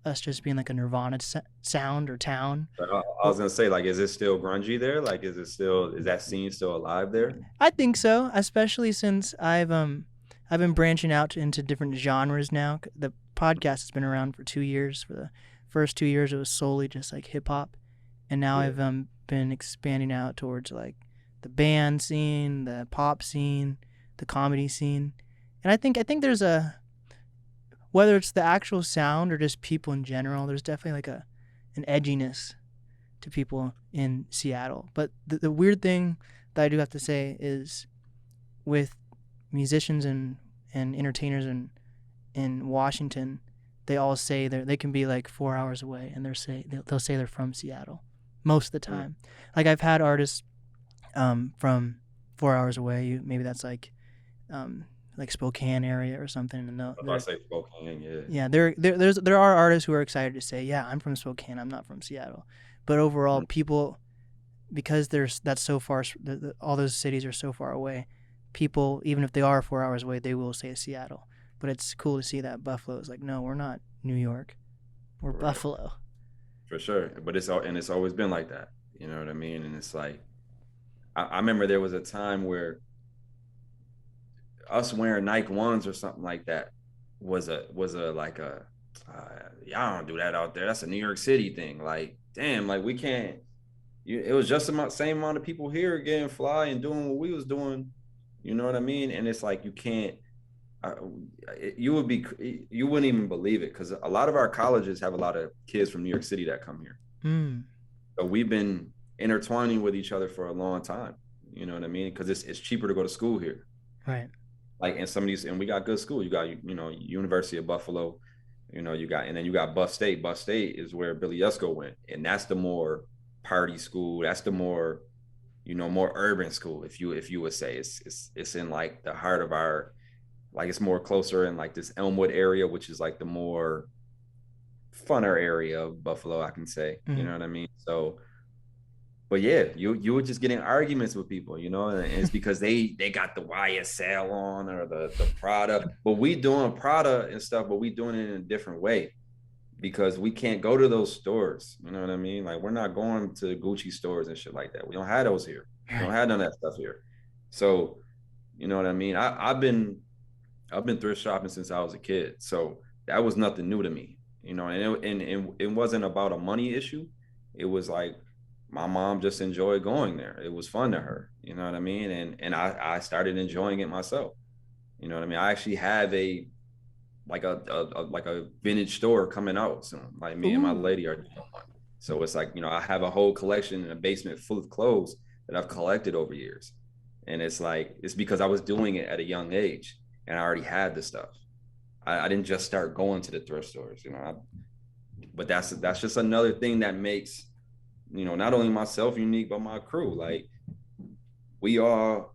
us just being like a Nirvana sound or town. I was gonna say, like, is it still grungy there? Like, is that scene still alive there? I think so, especially since I've been branching out into different genres now. The podcast has been around for 2 years. For the first 2 years, it was solely just like hip hop, and now Yeah. I've been expanding out towards like the band scene, the pop scene, the comedy scene, and I think there's a, whether it's the actual sound or just people in general, there's definitely like an edginess to people in Seattle. But the weird thing that I do have to say is with musicians and entertainers in Washington, they all say they can be like 4 hours away, and they'll say they're from Seattle most of the time. Like I've had artists from 4 hours away. Maybe that's like Spokane area or something, and If I say Spokane, yeah. yeah, there are artists who are excited to say, yeah, I'm from Spokane, I'm not from Seattle. But overall, people, because that's so far, all those cities are so far away, people, even if they are 4 hours away, they will say Seattle. But it's cool to see that Buffalo is like, no, we're not New York, we're Right. Buffalo. For sure. But it's always been like that. You know what I mean? And it's like, I remember there was a time where us wearing Nike ones or something like that was a like a y'all don't do that out there. That's a New York City thing. Like, damn, like we can't. It was just the same amount of people here getting fly and doing what we was doing. You know what I mean? And it's like you can't. Uh, you wouldn't even believe it, because a lot of our colleges have a lot of kids from New York City that come here. So we've been intertwining with each other for a long time. You know what I mean? Because it's cheaper to go to school here. Right. Like in some of these, and we got good school. You got, you know, University of Buffalo. You know, and then you got Buff State. Buff State is where Billy Yusko went, and that's the more party school. That's the more, you know, more urban school. If you would say it's in like the heart of our, like it's more closer in like this Elmwood area, which is like the more funner area of Buffalo, I can say. You know what I mean? So, but yeah, you were just getting arguments with people, you know, and it's because they got the YSL on or the Prada, but we doing Prada and stuff, but we doing it in a different way, because we can't go to those stores. You know what I mean? Like, we're not going to Gucci stores and shit like that. We don't have those here. We don't have none of that stuff here. So, you know what I mean? I've been thrift shopping since I was a kid, so that was nothing new to me, you know. And it wasn't about a money issue. It was like my mom just enjoyed going there. It was fun to her, you know what I mean. And I started enjoying it myself. You know what I mean? I actually have a like a vintage store coming out soon. Like me and my lady are doing one. So it's like, you know, I have a whole collection in a basement full of clothes that I've collected over years. And it's like, it's because I was doing it at a young age and I already had the stuff. I didn't just start going to the thrift stores, you know. But that's just another thing that makes, you know, not only myself unique, but my crew. Like, we are.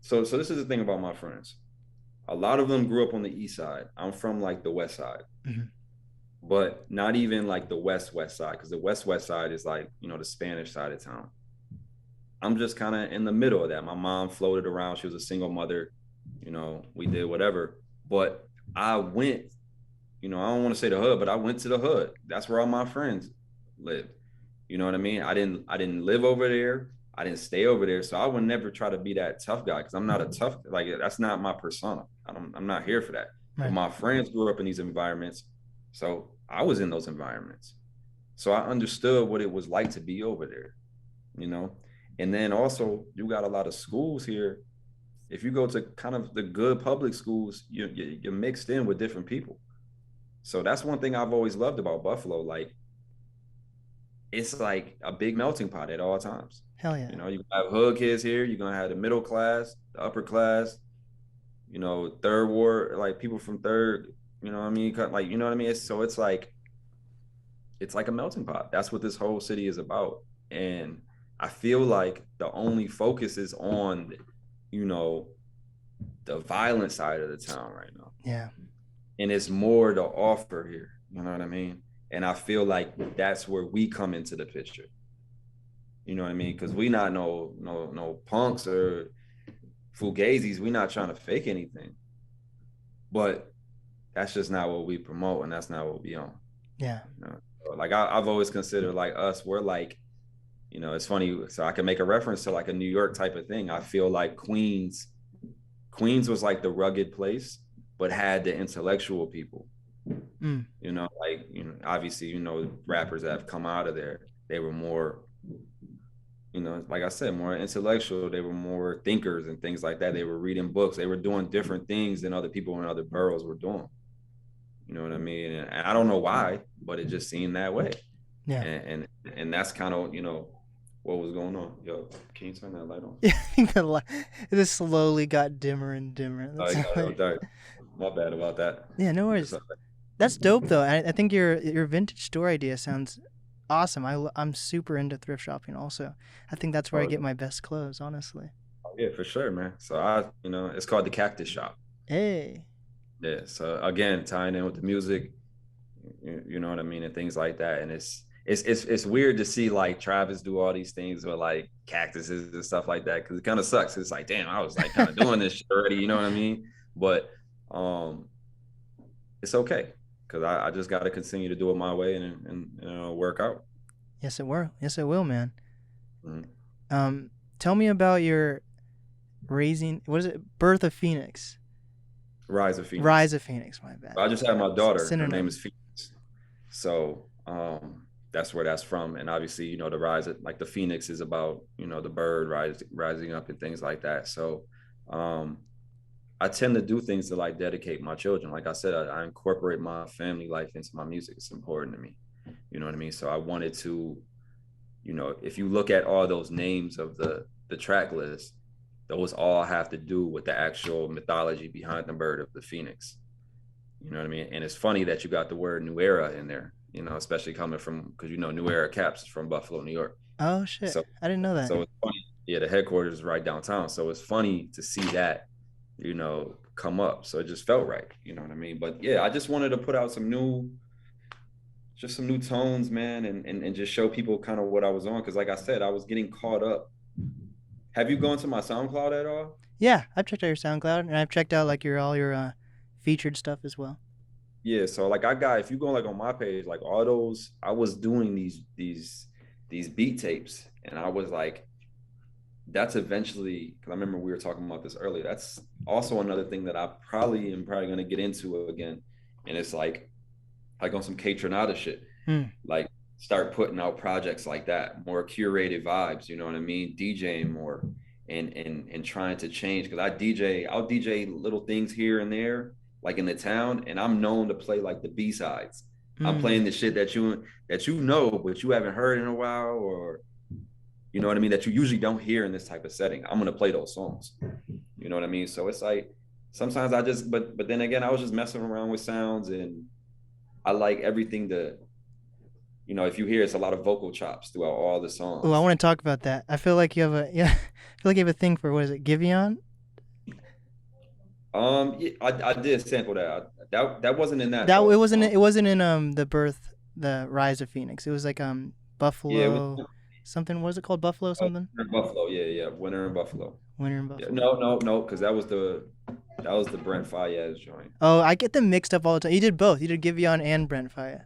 So this is the thing about my friends. A lot of them grew up on the east side. I'm from like the west side, but not even like the west side, because the west side is like, you know, the Spanish side of town. I'm just kind of in the middle of that. My mom floated around. She was a single mother. You know, we did whatever. But I went, you know, I don't want to say the hood, but I went to the hood. That's where all my friends lived. You know what I mean? I didn't live over there. I didn't stay over there. So I would never try to be that tough guy, because I'm not a tough, like, that's not my persona. I'm not here for that. Right. But my friends grew up in these environments. So I was in those environments. So I understood what it was like to be over there, you know. And then also you got a lot of schools here. If you go to kind of the good public schools, you're mixed in with different people. So that's one thing I've always loved about Buffalo. Like, it's like a big melting pot at all times. Hell yeah. You know, you have hood kids here. You're gonna have the middle class, the upper class. You know, third ward, like people from third. You know what I mean? Like, you know what I mean? It's like a melting pot. That's what this whole city is about. And I feel like the only focus is on, you know, the violent side of the town right now. Yeah. And it's more to offer here. You know what I mean? And I feel like that's where we come into the picture. You know what I mean? Because we not no punks or fugazis. We not trying to fake anything. But that's just not what we promote, and that's not what we on. Yeah. You know? Like I've always considered like us, we're like, you know, it's funny. So I can make a reference to like a New York type of thing. I feel like Queens was like the rugged place, but had the intellectual people. You know, like, you know, obviously, you know, rappers that have come out of there, they were more, you know, like I said, more intellectual. They were more thinkers and things like that. They were reading books. They were doing different things than other people in other boroughs were doing. You know what I mean? And I don't know why, but it just seemed that way. Yeah. And that's kind of, you know, what was going on. Yo, can you turn that light on? Yeah, I think the light, it just slowly got dimmer and dimmer. My bad about that. Yeah, no worries. That's dope though. I think your vintage store idea sounds awesome. I'm super into thrift shopping also. I think that's where I get my best clothes, honestly. Yeah, for sure, man. So you know, it's called the Cactus Shop. Hey. Yeah. So again, tying in with the music, you know what I mean, and things like that. And it's weird to see like Travis do all these things with like cactuses and stuff like that, because it kind of sucks. It's like, damn, I was like kind of doing this shit already, you know what I mean? But it's okay, because I just got to continue to do it my way and you know, work out. Yes, it will. Yes, it will, man. Mm-hmm. Tell me about your raising. What is it? Birth of Phoenix. Rise of Phoenix. Rise of Phoenix. My bad. I just had my daughter. Synonym. Her name is Phoenix. So that's where that's from. And obviously, you know, the rise, like the Phoenix is about, you know, the bird rising up and things like that. So I tend to do things to like dedicate my children. Like I said, I incorporate my family life into my music. It's important to me. You know what I mean? So I wanted to, you know, if you look at all those names of the track list, those all have to do with the actual mythology behind the bird of the Phoenix. You know what I mean? And it's funny that you got the word New Era in there, you know, especially coming from, because, you know, New Era Caps is from Buffalo, New York. Oh, shit. So, I didn't know that. So it's funny. Yeah, the headquarters is right downtown. So it's funny to see that, you know, come up. So it just felt right. You know what I mean? But yeah, I just wanted to put out some new tones, man, and just show people kind of what I was on. Because like I said, I was getting caught up. Have you gone to my SoundCloud at all? Yeah, I've checked out your SoundCloud, and I've checked out like all your featured stuff as well. Yeah, so like if you go like on my page, like all those, I was doing these beat tapes, and I was like, that's eventually, because I remember we were talking about this earlier. That's also another thing that I probably am going to get into again, and it's like on some K-Tronada shit, like start putting out projects like that, more curated vibes. You know what I mean? DJing more and trying to change, because I'll DJ little things here and there, like in the town, and I'm known to play like the B-sides. I'm playing the shit that you know, but you haven't heard in a while, or you know what I mean, that you usually don't hear in this type of setting. I'm gonna play those songs. You know what I mean? So it's like sometimes I just, but then again, I was just messing around with sounds, and I like everything to, you know, if you hear, it's a lot of vocal chops throughout all the songs. Oh, I want to talk about that. I feel like you have a thing for, what is it, Giveon? Yeah, I did sample that. That wasn't in that. It wasn't in the Rise of Phoenix. It was like Buffalo. Yeah, something. What was it called? Buffalo something. Winter in Buffalo. Yeah. Winter in Buffalo. Winter in Buffalo. Yeah, no, because that was the Brent Faiyaz joint. Oh, I get them mixed up all the time. You did both. You did Giveon and Brent Faiyaz.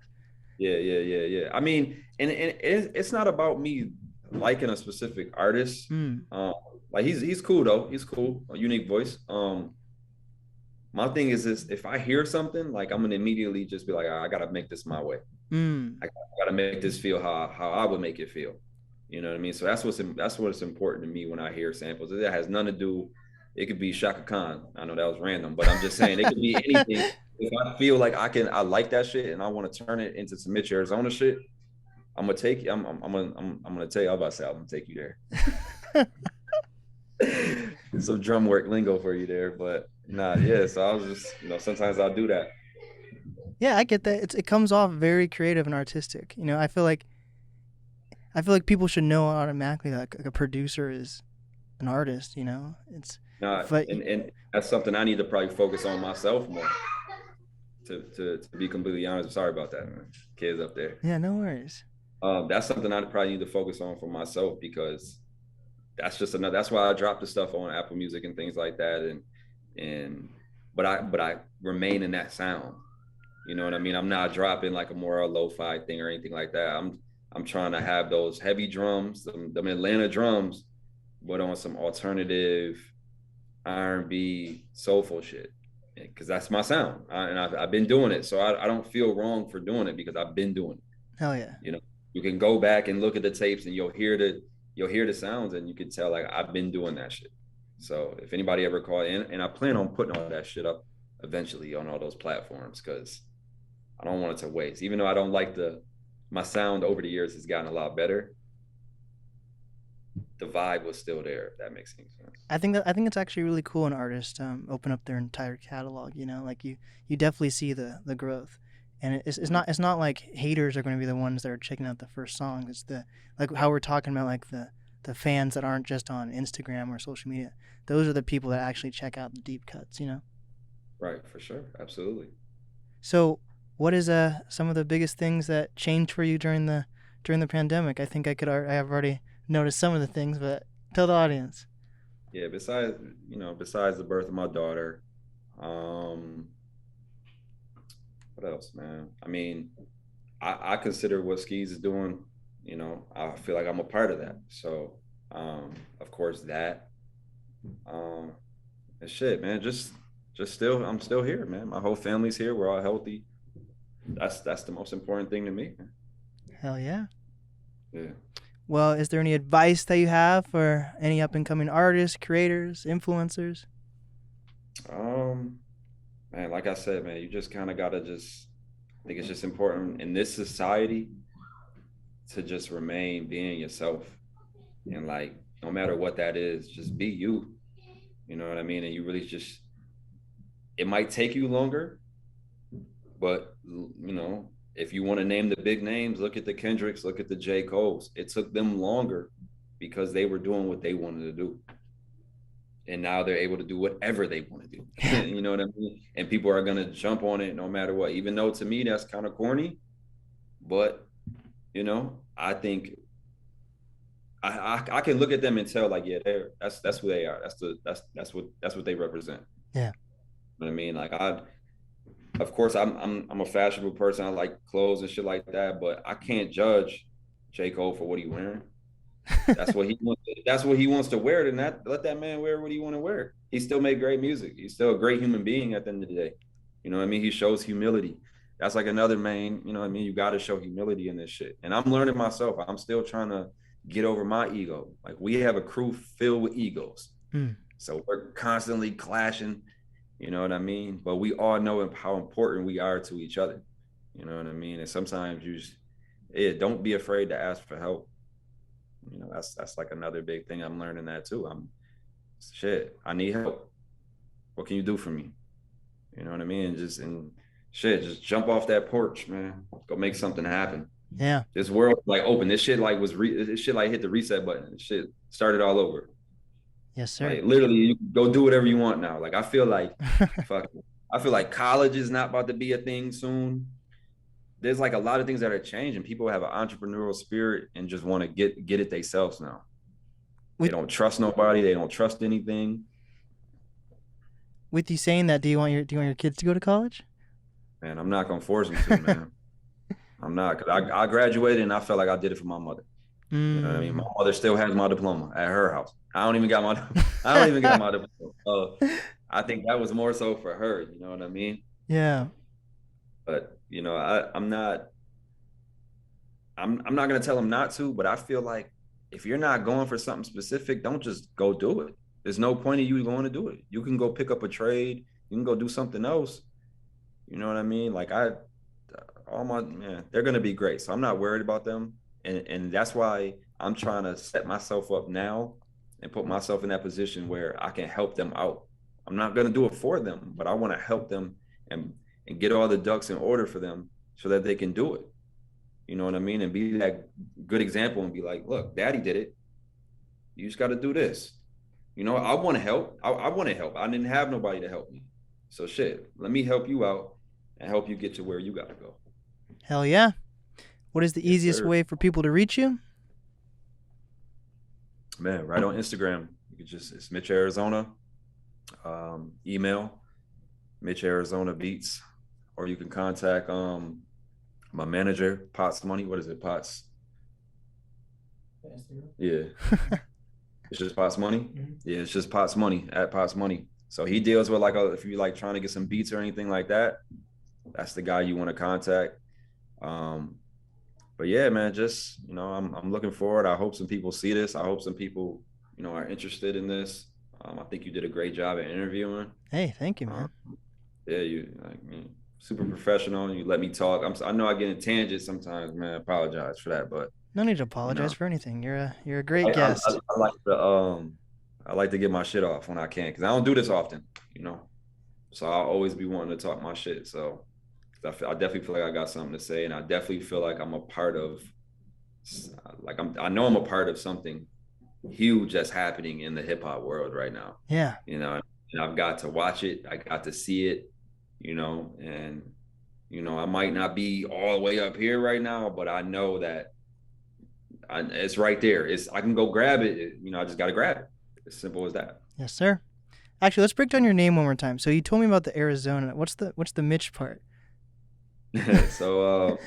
Yeah. I mean, and it's not about me liking a specific artist. Like he's cool though. He's cool. A unique voice. My thing is this: if I hear something, like I'm gonna immediately just be like, I gotta make this my way. Mm. I gotta make this feel how I would make it feel. You know what I mean? So that's what's important to me when I hear samples. It has nothing to do. It could be Shaka Khan. I know that was random, but I'm just saying it could be anything. If I feel like I like that shit and I want to turn it into some Mitch Arizona shit, I'm gonna take you. I'm gonna tell you. I'm about to say I'm gonna take you there. Some drum work lingo for you there, but nah, yeah. So I was just, sometimes I'll do that. Yeah, I get that. It comes off very creative and artistic. I feel like people should know automatically that like a producer is an artist. It's Nah, but and that's something I need to probably focus on myself more. To be completely honest, sorry about that, man. Kids up there. yeah, no worries. That's something I probably need to focus on for myself because that's why I dropped the stuff on Apple Music and things like that. And but I remain in that sound. You know what I mean? I'm not dropping like a more lo-fi thing or anything like that. I'm trying to have those heavy drums, them Atlanta drums, but on some alternative R&B soulful shit, because that's my sound. I've been doing it, so I don't feel wrong for doing it because I've been doing it. Hell yeah. You can go back and look at the tapes and you'll hear the sounds and you can tell like I've been doing that shit. So if anybody ever called in, and I plan on putting all that shit up eventually on all those platforms because I don't want it to waste. Even though I don't like my sound over the years has gotten a lot better, the vibe was still there, if that makes any sense. I think it's actually really cool when artists open up their entire catalog. Like you definitely see the growth, and it's not like haters are going to be the ones that are checking out the first song. It's the like how we're talking about like the fans that aren't just on Instagram or social media. Those are the people that actually check out the deep cuts. Right, for sure, absolutely. So what is some of the biggest things that changed for you during the pandemic? I think I have already noticed some of the things, but tell the audience. Yeah, besides the birth of my daughter, what else, man? I mean, I consider what Skeese is doing, I feel like I'm a part of that. So, of course that, um, and shit, man, I'm still here, man. My whole family's here. We're all healthy. That's the most important thing to me. Hell yeah. Yeah. Well, is there any advice that you have for any up and coming artists, creators, influencers? Um, Man, like I said, man, you just kind of gotta I think it's just important in this society to just remain being yourself. And like, no matter what that is, just be you. You know what I mean? And you really it might take you longer, but if you want to name the big names, look at the Kendricks, look at the J. Coles. It took them longer because they were doing what they wanted to do. And now they're able to do whatever they want to do. You know what I mean? And people are gonna jump on it no matter what. Even though to me that's kind of corny, but I think I can look at them and tell like, yeah, that's who they are. That's what they represent. Yeah. You know what I mean? Like of course I'm a fashionable person. I like clothes and shit like that, but I can't judge J. Cole for what he's wearing. That's what he wants. That's what he wants to wear. Then let that man wear what he want to wear. He still make great music. He's still a great human being at the end of the day. You know what I mean? He shows humility. That's like another main. You know what I mean? You got to show humility in this shit. And I'm learning myself. I'm still trying to get over my ego. Like we have a crew filled with egos, so we're constantly clashing. You know what I mean? But we all know how important we are to each other. You know what I mean? And sometimes don't be afraid to ask for help. That's like another big thing I'm learning that too. I need help. What can you do for me? You know what I mean? Just jump off that porch, man. Go make something happen. Yeah. This world like open. This shit like this shit like hit the reset button. This shit started all over. Yes, sir. Like literally, you can go do whatever you want now. Like I feel like I feel like college is not about to be a thing soon. There's like a lot of things that are changing. People have an entrepreneurial spirit and just want to get it themselves now. They don't trust nobody. They don't trust anything. With you saying that, do you want your kids to go to college? Man, I'm not gonna force them to, man. I'm not, because I graduated and I felt like I did it for my mother. You know what I mean? My mother still has my diploma at her house. I don't even got my diploma. I think that was more so for her. You know what I mean? Yeah. But I'm not. I'm not gonna tell them not to, but I feel like if you're not going for something specific, don't just go do it. There's no point in you going to do it. You can go pick up a trade. You can go do something else. You know what I mean? Like all my man, they're gonna be great. So I'm not worried about them, and that's why I'm trying to set myself up now and put myself in that position where I can help them out. I'm not gonna do it for them, but I want to help them and get all the ducks in order for them so that they can do it. You know what I mean? And be that good example and be like, look, daddy did it. You just got to do this. You know, I want to help. I want to help. I didn't have nobody to help me. So shit, let me help you out and help you get to where you got to go. Hell yeah. What is the Yes, easiest sir. way for people to reach you? Man, right on Instagram. You can it's Mitch Arizona. Email Mitch Arizona Beats, or you can contact my manager, Potts Money. What is it, Potts? Yeah. It's just Potts Money. Mm-hmm. Yeah, it's just Potts Money at Potts Money. So he deals with if you like trying to get some beats or anything like that, that's the guy you want to contact. But yeah, man, just I'm looking forward. I hope some people see this. I hope some people are interested in this. I think you did a great job at interviewing. Hey, thank you, man. Yeah, you super professional. You let me talk. I know I get in tangents sometimes, man. I apologize for that, but no need to apologize for anything. You're a great guest. I like to get my shit off when I can, because I don't do this often, so I'll always be wanting to talk my shit. So I definitely feel like I got something to say, and I definitely feel like I'm a part of, I know I'm a part of something huge that's happening in the hip hop world right now. Yeah. And I've got to watch it. I got to see it, and I might not be all the way up here right now, but I know that it's right there. I can go grab it. I just got to grab it. As simple as that. Yes, sir. Actually, let's break down your name one more time. So you told me about the Arizona. What's the Mitch part? So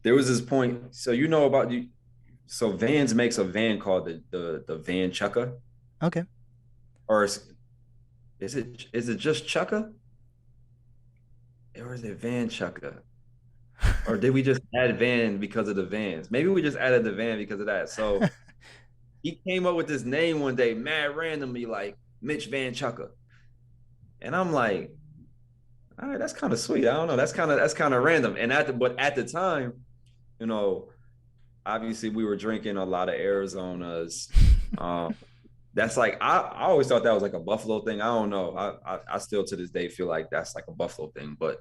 there was this point. So about you. So Vans makes a van called the Van Chukka. Okay. Or is it just Chukka? Or is it Van Chukka? Or did we just add van because of the Vans? Maybe we just added the van because of that. So he came up with this name one day, mad randomly, like Mitch Van Chukka. And I'm like, all right, that's kind of sweet. I don't know. That's kind of random. And at the time, obviously we were drinking a lot of Arizonas. That's like I always thought that was like a Buffalo thing. I don't know. I still to this day feel like that's like a Buffalo thing. But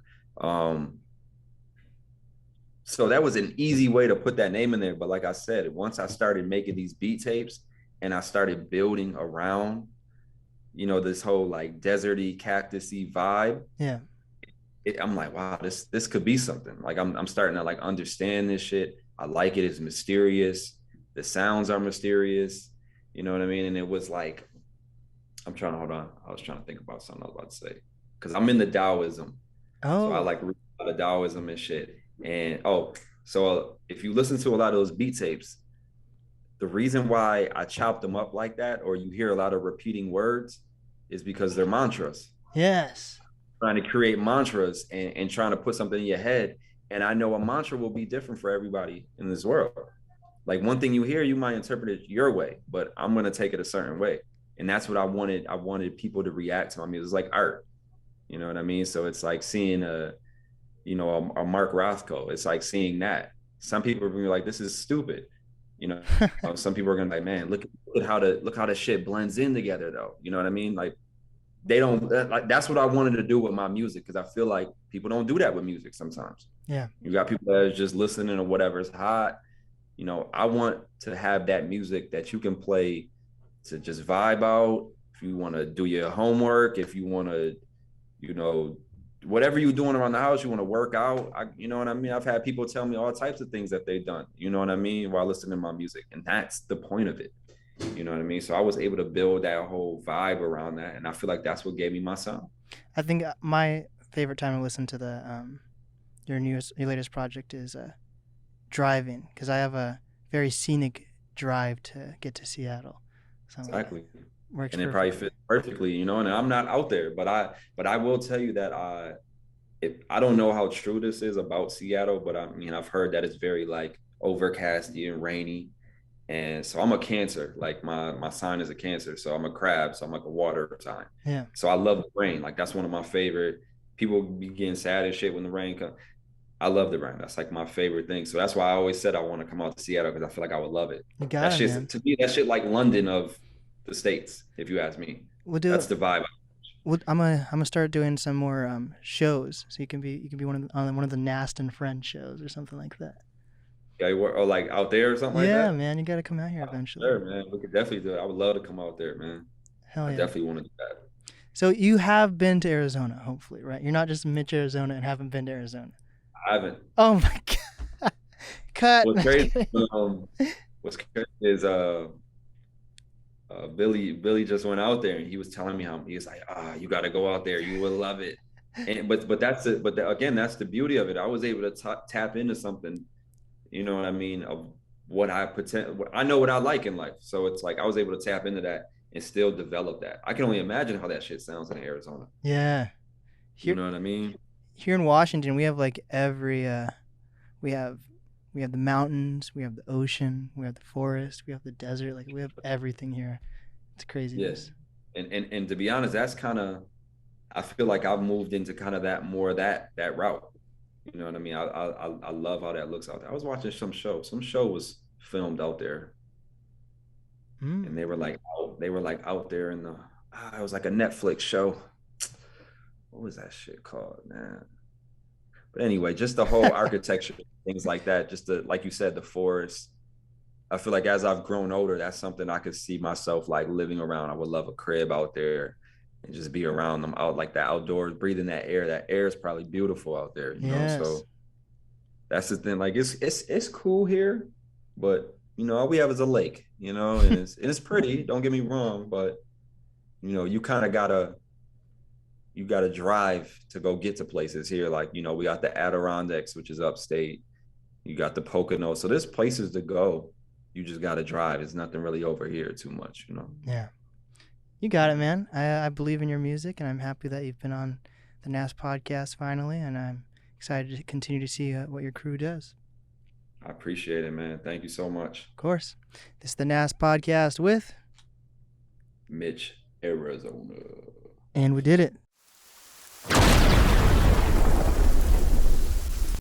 so that was an easy way to put that name in there. But like I said, once I started making these beat tapes and I started building around, this whole like deserty, cactusy vibe. Yeah. I'm like, wow, this could be something. Like I'm starting to like understand this shit. I like it. It's mysterious. The sounds are mysterious. You know what I mean? And it was like, hold on. I was trying to think about something I was about to say. Because I'm in the Taoism. Oh. So I like read a lot of Taoism and shit. And so if you listen to a lot of those beat tapes, the reason why I chop them up like that, or you hear a lot of repeating words, is because they're mantras. Yes. Trying to create mantras and trying to put something in your head. And I know a mantra will be different for everybody in this world. Like one thing you hear, you might interpret it your way, but I'm going to take it a certain way. And that's what I wanted. I wanted people to react to my music. It's like art. You know what I mean? So it's like seeing a Mark Rothko. It's like seeing that. Some people are going to be like, this is stupid. Some people are going to be like, man, look how the shit blends in together though. You know what I mean? Like they don't, like, that's what I wanted to do with my music. Cause I feel like people don't do that with music sometimes. Yeah. You got people that are just listening to whatever's hot. I want to have that music that you can play to just vibe out. If you want to do your homework, if you want to, whatever you're doing around the house, you want to work out. You know what I mean? I've had people tell me all types of things that they've done, you know what I mean, while listening to my music. And that's the point of it. You know what I mean? So I was able to build that whole vibe around that. And I feel like that's what gave me my sound. I think my favorite time to listen to your latest project is driving, because I have a very scenic drive to get to Seattle. So exactly. Works and it probably fits perfectly, and I'm not out there, but I will tell you that I don't know how true this is about Seattle, but I mean, I've heard that it's very like overcasty and rainy. And so I'm a Cancer, like my sign is a Cancer. So I'm a crab, so I'm like a water sign. Yeah. So I love the rain. Like that's one of my favorite. People be getting sad and shit when the rain comes. I love the rain. That's like my favorite thing. So that's why I always said I want to come out to Seattle because I feel like I would love it. You That got it, shit's man. to me, that shit like London of the States, if you ask me. We'll do. That's the vibe. I'm gonna start doing some more shows, so you can be on one of the NAST and Friends shows or something like that. Yeah, or like out there or something like Yeah, that. man, you got to come out here eventually. Sure, man. We could definitely do it. I would love to come out there, man. Hell I yeah. definitely want to do that. So you have been to Arizona, hopefully, right? You're not just Mitch Arizona and haven't been to Arizona. I haven't. Oh my god. Cut. What's crazy, um, what's crazy is Billy just went out there and he was telling me how he was like, you got to go out there, you will love it. And but that's it. But again, that's the beauty of it. I was able to tap into something, you know what I mean, of what I know what I like in life. So it's like I was able to tap into that and still develop that. I can only imagine how that shit sounds in Arizona. Yeah. You Here know what I mean? here in Washington, we have like every we have we have the mountains, we have the ocean, we have the forest, we have the desert, like we have everything here. It's Yes. craziness. And to be honest, that's kind of I feel like I've moved into kind of that more that route. You know what I mean? I love how that looks out there. I was watching some show. Some show was filmed out there, Mm. and they were like out there in the. It was like a Netflix show. What was that shit called, man? But anyway, just the whole architecture, things like that. Just the like you said, the forest. I feel like as I've grown older, that's something I could see myself like living around. I would love a crib out there and just be around them out like the outdoors, breathing that air. That air is probably beautiful out there, you know. Yes. So that's the thing. Like it's cool here, but you know all we have is a lake, you know, and it's pretty. Don't get me wrong, but you know you gotta drive to go get to places here. Like you know we got the Adirondacks, which is upstate. You got the Poconos, so there's places to go. You just gotta drive. It's nothing really over here too much, you know. Yeah. You got it, man. I believe in your music, and I'm happy that you've been on the NAS podcast finally, and I'm excited to continue to see what your crew does. I appreciate it, man. Thank you so much. Of course. This is the NAS podcast with, Mitch, Arizona. and we did it.